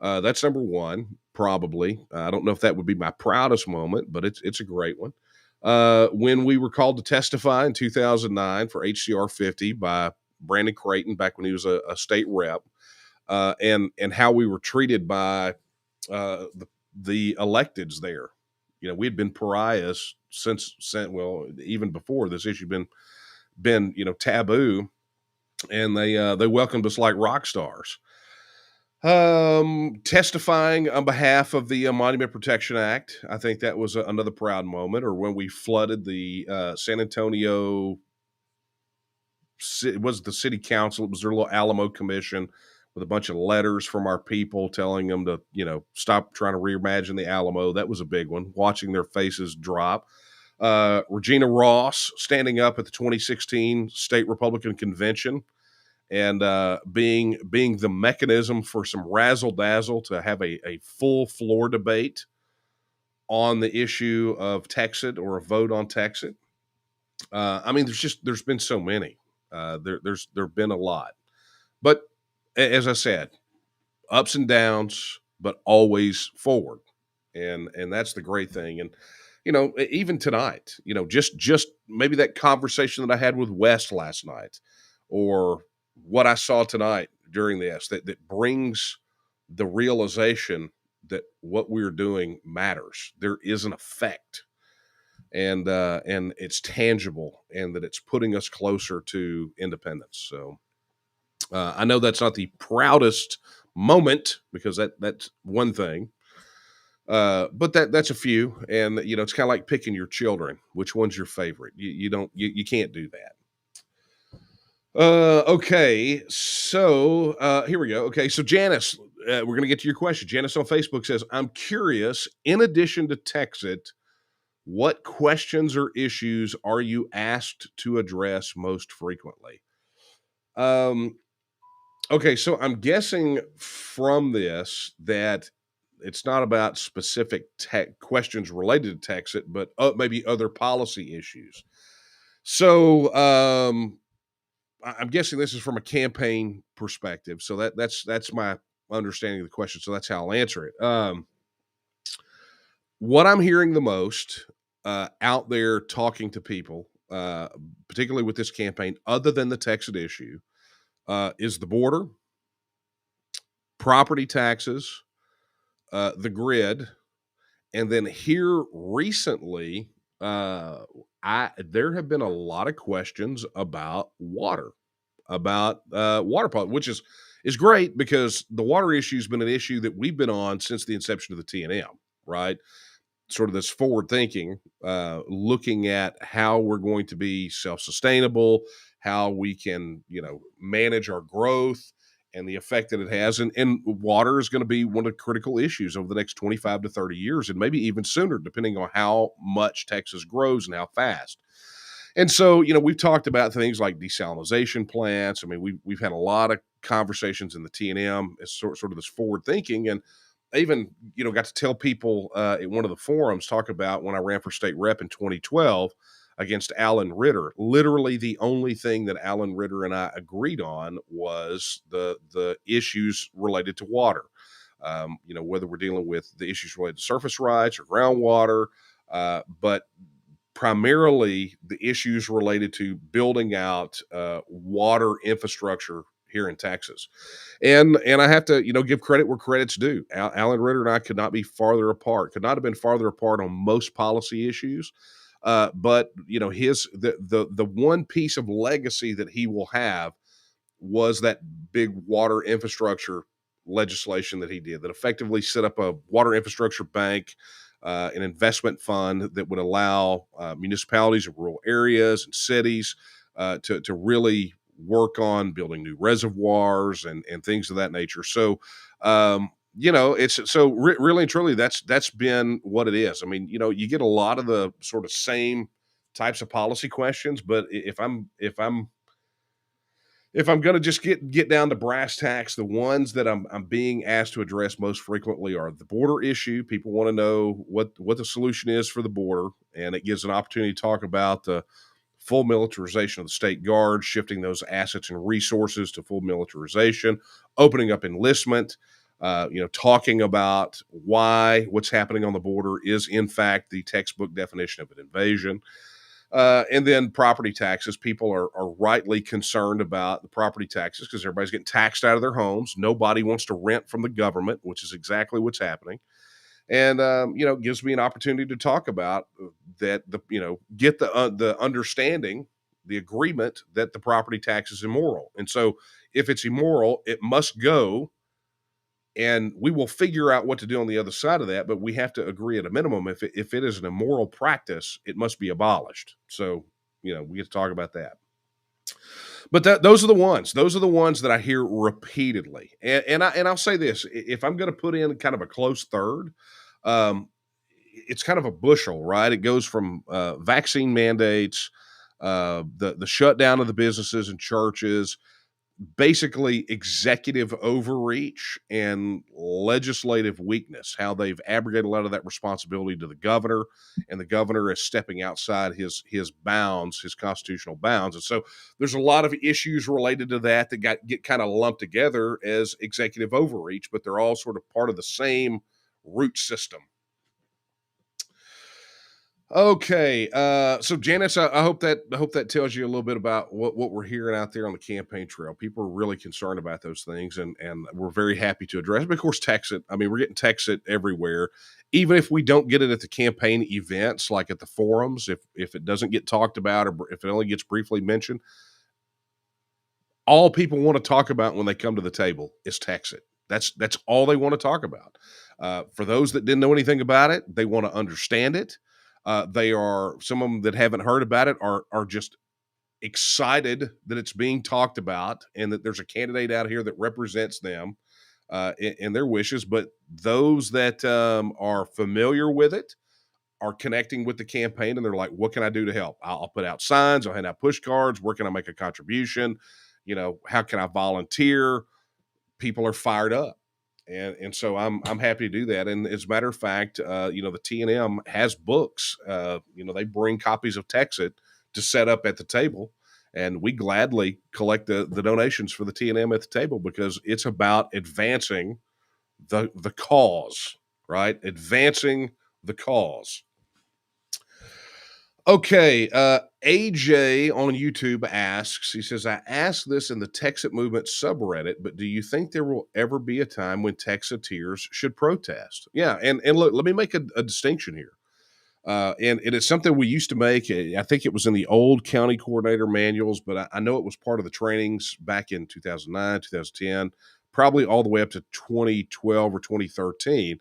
That's number one, probably. I don't know if that would be my proudest moment, but it's a great one. When we were called to testify in 2009 for HCR 50 by Brandon Creighton back when he was a state rep, and how we were treated by the electeds there. We had been pariahs since even before this issue been taboo, and they welcomed us like rock stars. Testifying on behalf of the Monument Protection Act, I think that was another proud moment. Or when we flooded the San Antonio, it was the city council, it was their little Alamo commission with a bunch of letters from our people telling them to, stop trying to reimagine the Alamo. That was a big one, watching their faces drop. Regina Ross standing up at the 2016 state Republican convention and being the mechanism for some razzle dazzle to have a full floor debate on the issue of TEXIT, or a vote on TEXIT. I mean, there's been so many. There've been a lot, but as I said, ups and downs, but always forward, and that's the great thing. And even tonight, just maybe that conversation that I had with Wes last night, or what I saw tonight during this, that brings the realization that what we're doing matters. There is an effect, and it's tangible, and that it's putting us closer to independence. So I know that's not the proudest moment, because that's one thing, but that's a few, and it's kind of like picking your children. Which one's your favorite? You don't you can't do that. Okay, so here we go. Okay, so Janice, we're gonna get to your question. Janice on Facebook says, "I'm curious. In addition to Texit, what questions or issues are you asked to address most frequently?" Um, okay, so I'm guessing from this that it's not about specific tech questions related to Texit, but maybe other policy issues. So I'm guessing this is from a campaign perspective. So that's my understanding of the question. So that's how I'll answer it. What I'm hearing the most out there talking to people, particularly with this campaign, other than the Texas issue, is the border, property taxes, the grid, and then here recently, I there have been a lot of questions about water, about water policy, which is great, because the water issue has been an issue that we've been on since the inception of the TNM, right? Sort of this forward thinking, looking at how we're going to be self-sustainable, how we can, manage our growth and the effect that it has. And water is going to be one of the critical issues over the next 25 to 30 years, and maybe even sooner, depending on how much Texas grows and how fast. And so, we've talked about things like desalination plants. I mean, we've had a lot of conversations in the TNM as sort of this forward thinking. And I even, got to tell people at one of the forums, talk about when I ran for state rep in 2012 against Alan Ritter. Literally, the only thing that Alan Ritter and I agreed on was the issues related to water. Whether we're dealing with the issues related to surface rights or groundwater, but primarily the issues related to building out water infrastructure here in Texas. And I have to, give credit where credit's due. Alan Ritter and I could not be farther apart, could not have been farther apart on most policy issues. But his the one piece of legacy that he will have was that big water infrastructure legislation that he did, that effectively set up a water infrastructure bank, an investment fund that would allow municipalities in rural areas and cities to really work on building new reservoirs and things of that nature. So, it's so really and truly that's been what it is. I mean, you get a lot of the sort of same types of policy questions, but if I'm going to just get down to brass tacks, the ones that I'm being asked to address most frequently are the border issue. People want to know what the solution is for the border, and it gives an opportunity to talk about the full militarization of the state guard, shifting those assets and resources to full militarization, opening up enlistment, talking about why what's happening on the border is in fact the textbook definition of an invasion. And then property taxes. People are rightly concerned about the property taxes because everybody's getting taxed out of their homes. Nobody wants to rent from the government, which is exactly what's happening. And gives me an opportunity to talk about that. Get the understanding, the agreement that the property tax is immoral. And so, if it's immoral, it must go. And we will figure out what to do on the other side of that, but we have to agree at a minimum. If it is an immoral practice, it must be abolished. So, we get to talk about that. But those are the ones. Those are the ones that I hear repeatedly. And I'll say this: if I'm going to put in kind of a close third, um, it's kind of a bushel, right? It goes from vaccine mandates, the shutdown of the businesses and churches, basically executive overreach and legislative weakness, how they've abrogated a lot of that responsibility to the governor, and the governor is stepping outside his bounds, his constitutional bounds. And so there's a lot of issues related to that get kind of lumped together as executive overreach, but they're all sort of part of the same root system. Okay, so Janice, I hope that tells you a little bit about what we're hearing out there on the campaign trail. People are really concerned about those things, and we're very happy to address. But of course, TEXIT. I mean, we're getting TEXIT everywhere, even if we don't get it at the campaign events, like at the forums. If it doesn't get talked about, or if it only gets briefly mentioned, all people want to talk about when they come to the table is TEXIT. That's all they want to talk about. For those that didn't know anything about it, they want to understand it. They are, some of them that haven't heard about it are just excited that it's being talked about and that there's a candidate out here that represents them in their wishes. But those that are familiar with it are connecting with the campaign, and they're like, what can I do to help? I'll put out signs, I'll hand out push cards. Where can I make a contribution? How can I volunteer? People are fired up. And so I'm happy to do that. And as a matter of fact, the TNM has books. They bring copies of TEXIT to set up at the table, and we gladly collect the donations for the TNM at the table, because it's about advancing the cause, right? Advancing the cause. Okay, AJ on YouTube asks, he says, I asked this in the Texit movement subreddit, but do you think there will ever be a time when Texiteers should protest? Yeah, and look, let me make a distinction here. And it is something we used to make. I think it was in the old county coordinator manuals, but I know it was part of the trainings back in 2009, 2010, probably all the way up to 2012 or 2013.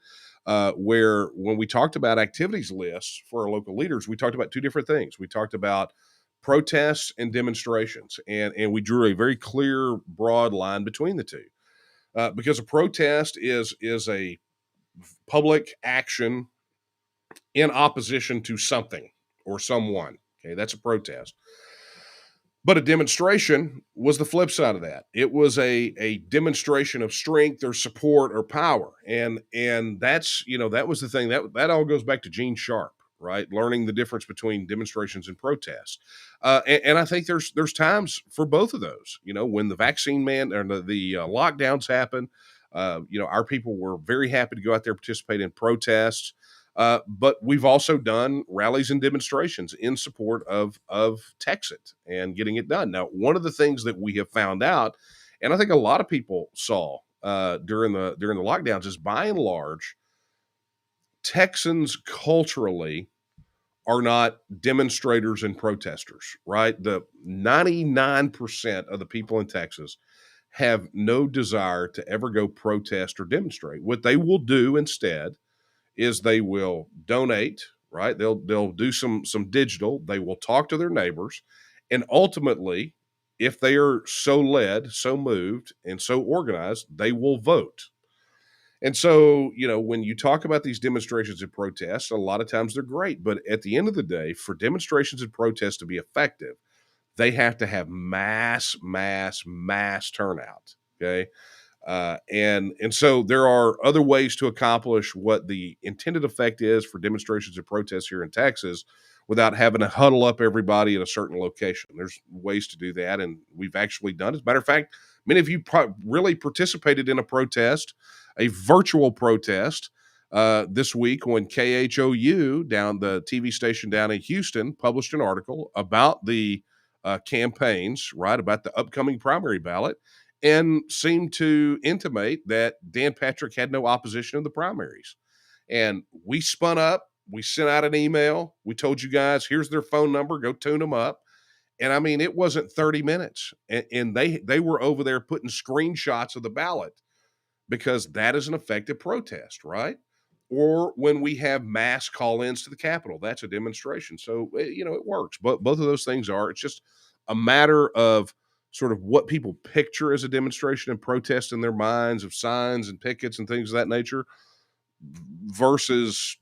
Where when we talked about activities lists for our local leaders, we talked about two different things. We talked about protests and demonstrations, and we drew a very clear, broad line between the two, because a protest is a public action in opposition to something or someone. Okay, that's a protest. But a demonstration was the flip side of that. It was a demonstration of strength or support or power. And that's, that was the thing. That all goes back to Gene Sharp, right? Learning the difference between demonstrations and protests. And I think there's times for both of those. When the vaccine or the lockdowns happen, our people were very happy to go out there and participate in protests. But we've also done rallies and demonstrations in support of TEXIT and getting it done. Now, one of the things that we have found out, and I think a lot of people saw during the lockdowns, is by and large, Texans culturally are not demonstrators and protesters, right? The 99% of the people in Texas have no desire to ever go protest or demonstrate. What they will do instead is they will donate, right? They'll do some digital. They will talk to their neighbors, and ultimately, if they are so led, so moved, and so organized, they will vote. And so, when you talk about these demonstrations and protests, a lot of times they're great, but at the end of the day, for demonstrations and protests to be effective, they have to have mass turnout. Okay. And so there are other ways to accomplish what the intended effect is for demonstrations and protests here in Texas without having to huddle up everybody at a certain location. There's ways to do that, and we've actually done it. As a matter of fact, many of you really participated in a protest, a virtual protest, this week when KHOU, the TV station down in Houston, published an article about the campaigns, right, about the upcoming primary ballot, and seemed to intimate that Dan Patrick had no opposition in the primaries. And we spun up, we sent out an email, we told you guys, here's their phone number, go tune them up. And I mean, it wasn't 30 minutes. And they were over there putting screenshots of the ballot, because that is an effective protest, right? Or when we have mass call-ins to the Capitol, that's a demonstration. So, it works. But both of those things it's just a matter of sort of what people picture as a demonstration and protest in their minds, of signs and pickets and things of that nature, versus,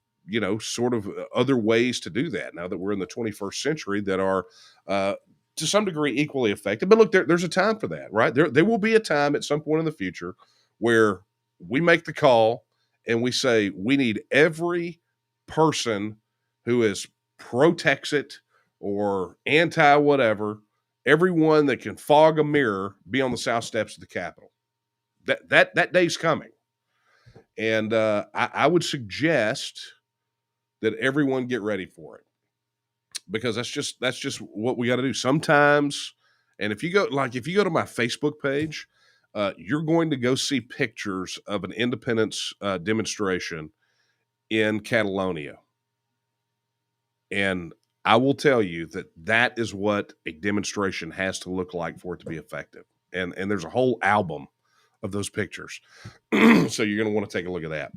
sort of other ways to do that now that we're in the 21st century that are to some degree equally effective. But look, there's a time for that, right? There will be a time at some point in the future where we make the call and we say we need every person who is pro Texit or anti whatever, everyone that can fog a mirror be on the south steps of the Capitol. That day's coming, and I would suggest that everyone get ready for it, because that's just what we got to do sometimes. And if you go to my Facebook page, you're going to go see pictures of an independence demonstration in Catalonia, and I will tell you that is what a demonstration has to look like for it to be effective. And there's a whole album of those pictures, so you're going to want to take a look at that.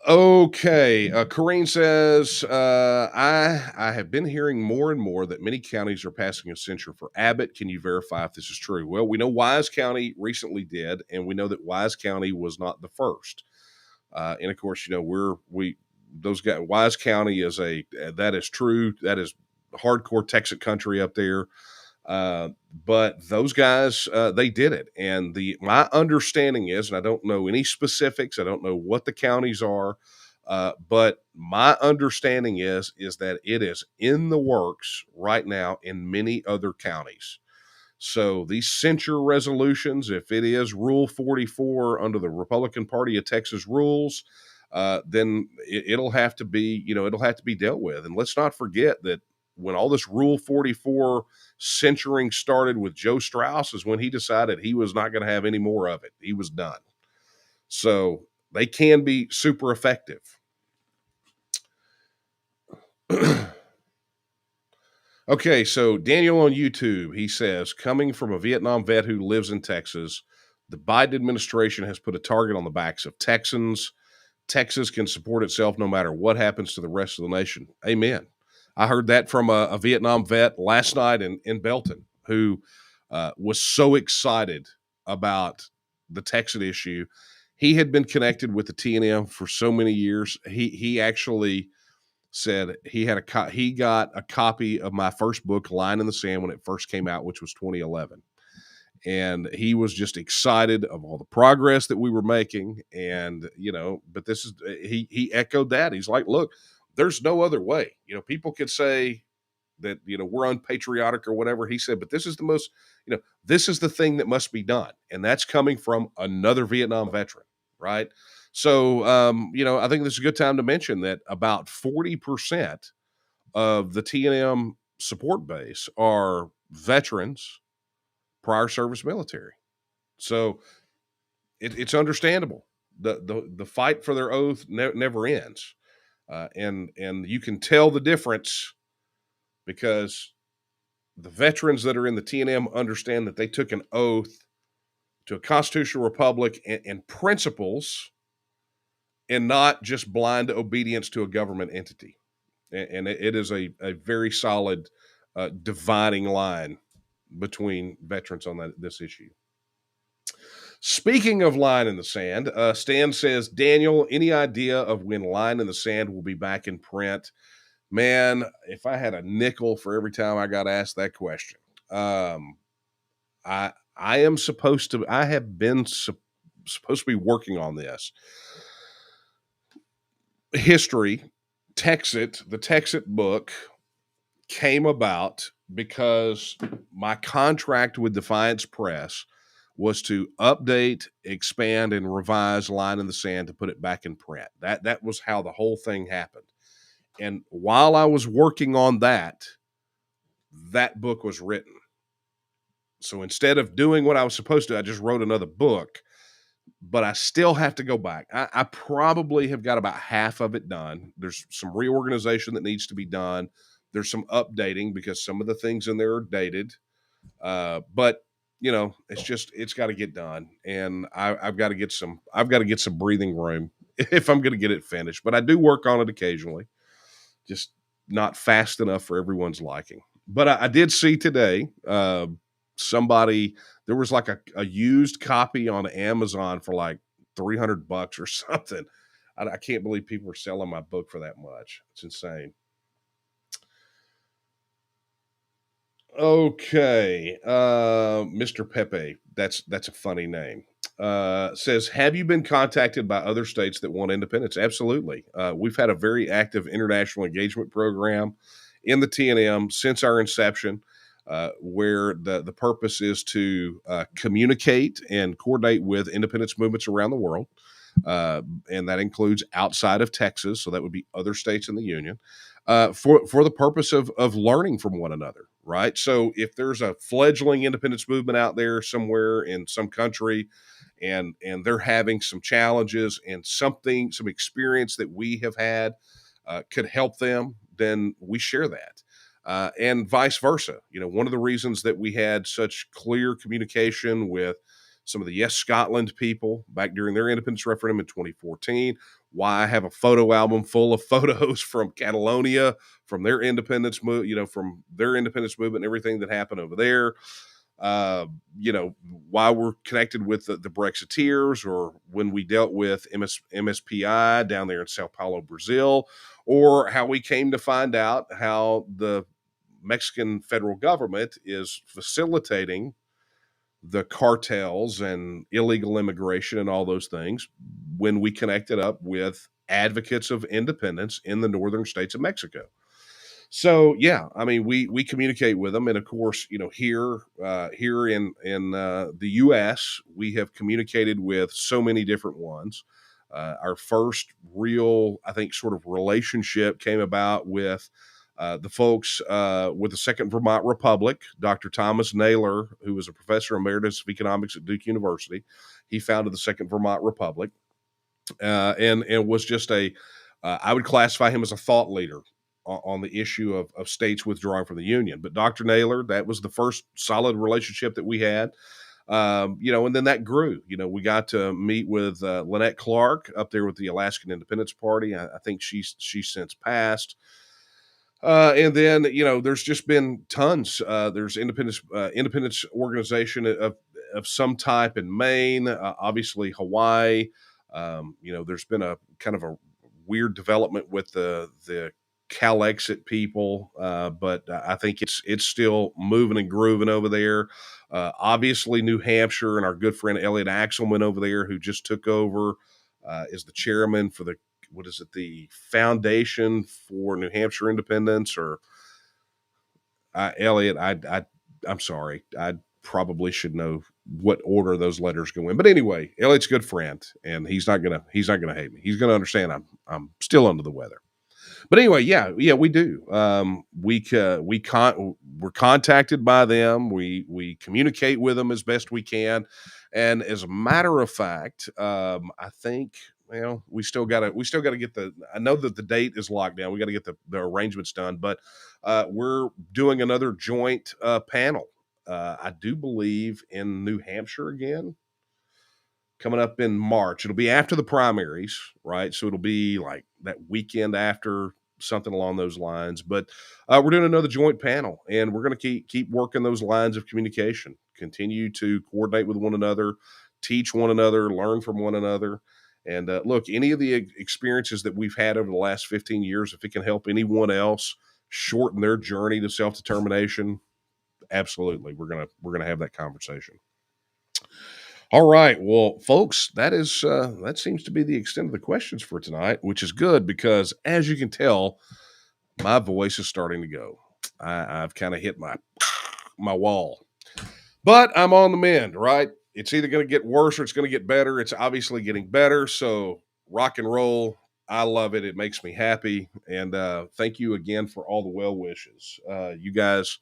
Okay, Corrine says, I have been hearing more and more that many counties are passing a censure for Abbott. Can you verify if this is true? Well, we know Wise County recently did, and we know that Wise County was not the first. And of course, those guys. Wise County is that is true. That is hardcore Texas country up there. But those guys, they did it. And my understanding is, and I don't know any specifics, I don't know what the counties are, but my understanding is that it is in the works right now in many other counties. So these censure resolutions, if it is Rule 44 under the Republican Party of Texas rules, then it'll have to be, it'll have to be dealt with. And let's not forget that when all this Rule 44 censuring started with Joe Strauss is when he decided he was not going to have any more of it. He was done. So they can be super effective. Okay, so Daniel on YouTube, he says, coming from a Vietnam vet who lives in Texas, the Biden administration has put a target on the backs of Texans. Texas can support itself no matter what happens to the rest of the nation. Amen. I heard that from a Vietnam vet last night in Belton, who was so excited about the TEXIT issue. He had been connected with the TNM for so many years. He actually said he got a copy of my first book, Line in the Sand, when it first came out, which was 2011. And he was just excited of all the progress that we were making. And, but he echoed that. He's like, look, there's no other way. People could say that, we're unpatriotic or whatever. He said, but this is the most, this is the thing that must be done. And that's coming from another Vietnam veteran, right? So, I think this is a good time to mention that about 40% of the TNM support base are veterans, prior service military. So it's understandable. The fight for their oath never ends. And you can tell the difference because the veterans that are in the TNM understand that they took an oath to a constitutional republic and principles, and not just blind obedience to a government entity. And it is a very solid dividing line between veterans on this issue. Speaking of Line in the Sand, Stan says, Daniel, any idea of when Line in the Sand will be back in print? Man, if I had a nickel for every time I got asked that question. I have been supposed to be working on this. History, TEXIT, the TEXIT book came about because my contract with Defiance Press was to update, expand, and revise Line in the Sand to put it back in print. That was how the whole thing happened. And while I was working on that book was written. So instead of doing what I was supposed to, I just wrote another book. But I still have to go back. I probably have got about half of it done. There's some reorganization that needs to be done. There's some updating because some of the things in there are dated. But it's got to get done, and I've got to get some breathing room if I'm going to get it finished. But I do work on it occasionally, just not fast enough for everyone's liking. But I did see today there was like a used copy on Amazon for like $300 or something. I can't believe people are selling my book for that much. It's insane. Okay. Mr. Pepe. That's a funny name. Says, have you been contacted by other states that want independence? Absolutely. We've had a very active international engagement program in the TNM since our inception, where the purpose is to communicate and coordinate with independence movements around the world. And that includes outside of Texas, so that would be other states in the union, for the purpose of learning from one another, right? So if there's a fledgling independence movement out there somewhere in some country, and they're having some challenges and some experience that we have had could help them, then we share that. And vice versa. You know, one of the reasons that we had such clear communication with some of the Yes Scotland people back during their independence referendum in 2014, why I have a photo album full of photos from Catalonia, from their independence from their independence movement and everything that happened over there. Why we're connected with the Brexiteers, or when we dealt with MSPI down there in Sao Paulo, Brazil, or how we came to find out how the Mexican federal government is facilitating the cartels and illegal immigration and all those things, when we connected up with advocates of independence in the northern states of Mexico. So yeah, I mean, we communicate with them, and of course, here in the U.S., we have communicated with so many different ones. Our first real, I think, sort of relationship came about with the folks with the Second Vermont Republic, Dr. Thomas Naylor, who was a professor emeritus of economics at Duke University. He founded the Second Vermont Republic, and was just I would classify him as a thought leader on the issue of states withdrawing from the union. But Dr. Naylor, that was the first solid relationship that we had. And then that grew. You know, we got to meet with Lynette Clark up there with the Alaskan Independence Party. I think she's since passed. And then, there's just been tons. There's independence organization of some type in Maine, obviously Hawaii. There's been a kind of a weird development with the TEXIT people, but I think it's still moving and grooving over there. Obviously, New Hampshire, and our good friend Elliot Axelman over there, who just took over as the chairman for the Foundation for New Hampshire Independence, or Elliot. I'm sorry, I probably should know what order those letters go in. But anyway, Elliot's a good friend, and he's not gonna hate me. He's gonna understand I'm still under the weather. But anyway, yeah, we do. We're contacted by them. We communicate with them as best we can, and as a matter of fact, I think, well, we still gotta get I know that the date is locked down. We got to get the arrangements done, but we're doing another joint panel. I do believe in New Hampshire again, coming up in March. It'll be after the primaries, right? So it'll be like that weekend after, something along those lines. But we're doing another joint panel, and we're going to keep working those lines of communication, continue to coordinate with one another, teach one another, learn from one another. And look, any of the experiences that we've had over the last 15 years, if it can help anyone else shorten their journey to self-determination, absolutely, we're gonna have that conversation. All right, well, folks, that seems to be the extent of the questions for tonight, which is good because, as you can tell, my voice is starting to go. I've kind of hit my wall, but I'm on the mend. Right? It's either going to get worse or it's going to get better. It's obviously getting better. So rock and roll. I love it. It makes me happy. And thank you again for all the well wishes. You guys,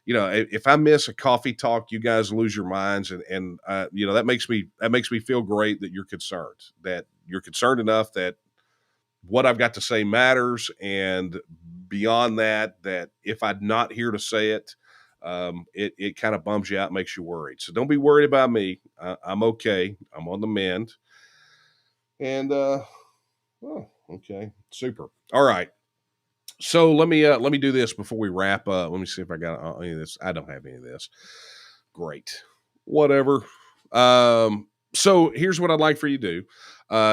if I miss a coffee talk, you guys lose your minds, and that makes me feel great that you're concerned enough that what I've got to say matters, and beyond that if I'm not here to say it, it kind of bums you out, makes you worried. So don't be worried about me. I'm okay. I'm on the mend. And okay, super. All right. So let me do this before we wrap up. Let me see if I got any of this. I don't have any of this. Great. Whatever. So here's what I'd like for you to do.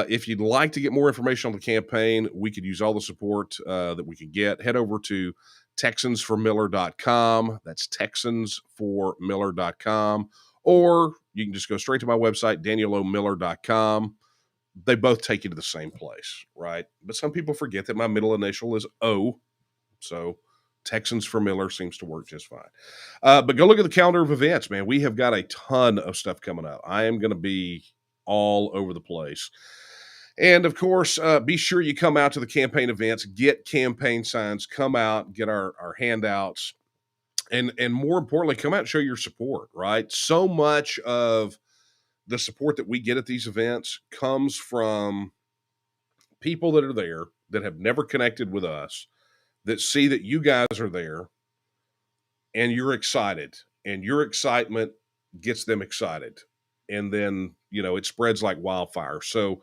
If you'd like to get more information on the campaign, we could use all the support that we can get. Head over to TexinsForMiller.com. That's TexinsForMiller.com. Or you can just go straight to my website, DanielOMiller.com. They both take you to the same place, right? But some people forget that my middle initial is O. So Texans for Miller seems to work just fine. But go look at the calendar of events, man. We have got a ton of stuff coming up. I am going to be all over the place. And of course, be sure you come out to the campaign events, get campaign signs, come out, get our handouts, and more importantly, come out and show your support, right? So much of the support that we get at these events comes from people that are there that have never connected with us, that see that you guys are there and you're excited, and your excitement gets them excited. And then, it spreads like wildfire. So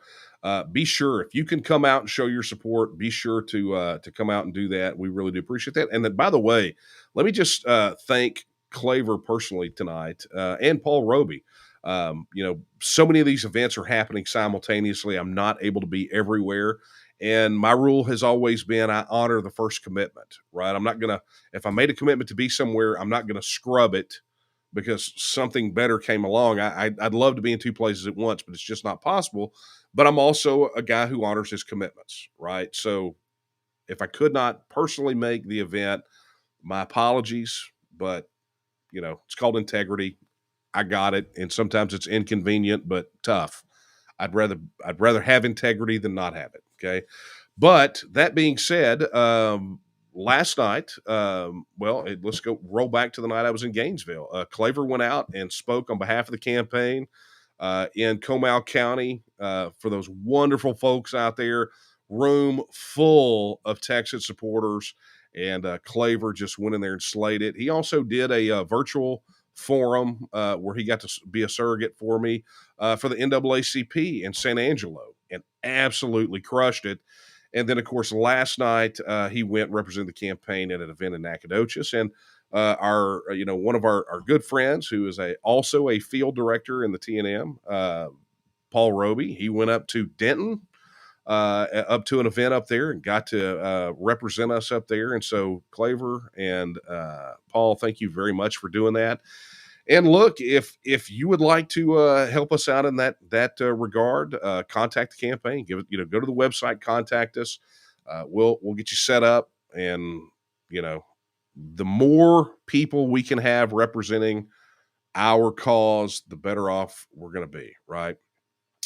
be sure, if you can come out and show your support, be sure to come out and do that. We really do appreciate that. And then, by the way, let me just thank Claver personally tonight, and Paul Roby. So many of these events are happening simultaneously. I'm not able to be everywhere. And my rule has always been I honor the first commitment, right? I'm not going to, if I made a commitment to be somewhere, I'm not going to scrub it because something better came along. I'd love to be in two places at once, but it's just not possible. But I'm also a guy who honors his commitments, right? So if I could not personally make the event, my apologies, but it's called integrity. I got it. And sometimes it's inconvenient, but tough. I'd rather have integrity than not have it. Okay. But that being said, last night, let's roll back to the night I was in Gainesville. Claver went out and spoke on behalf of the campaign in Comal County for those wonderful folks out there. Room full of TEXIT supporters, and Claver just went in there and slayed it. He also did a virtual forum where he got to be a surrogate for me for the NAACP in San Angelo, and absolutely crushed it. And then, of course, last night he went representing the campaign at an event in Nacogdoches, and one of our good friends who is also a field director in the TNM, Paul Roby, he went up to Denton, up to an event up there, and got to represent us up there. And so Claver and Paul, thank you very much for doing that. And look, if you would like to help us out in that regard, contact the campaign. Go to the website, contact us. We'll get you set up, and the more people we can have representing our cause, the better off we're going to be, right?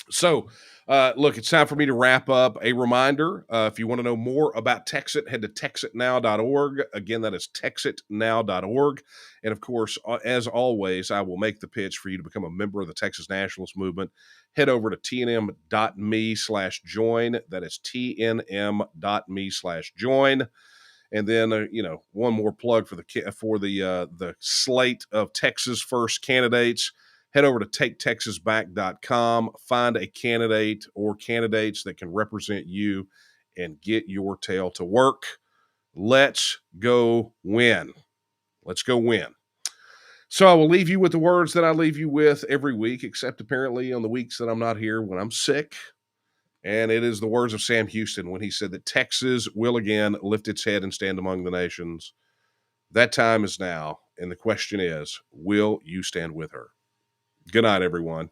So, look, it's time for me to wrap up. A reminder, if you want to know more about TEXIT, head to TEXITnow.org. Again, that is TEXITnow.org. And, of course, as always, I will make the pitch for you to become a member of the Texas Nationalist Movement. Head over to tnm.me/join. That is tnm.me/join. And then, one more plug for the slate of Texas First candidates. Head over to taketexasback.com, find a candidate or candidates that can represent you, and get your tail to work. Let's go win. Let's go win. So I will leave you with the words that I leave you with every week, except apparently on the weeks that I'm not here when I'm sick. And it is the words of Sam Houston when he said that Texas will again lift its head and stand among the nations. That time is now. And the question is, will you stand with her? Good night, everyone.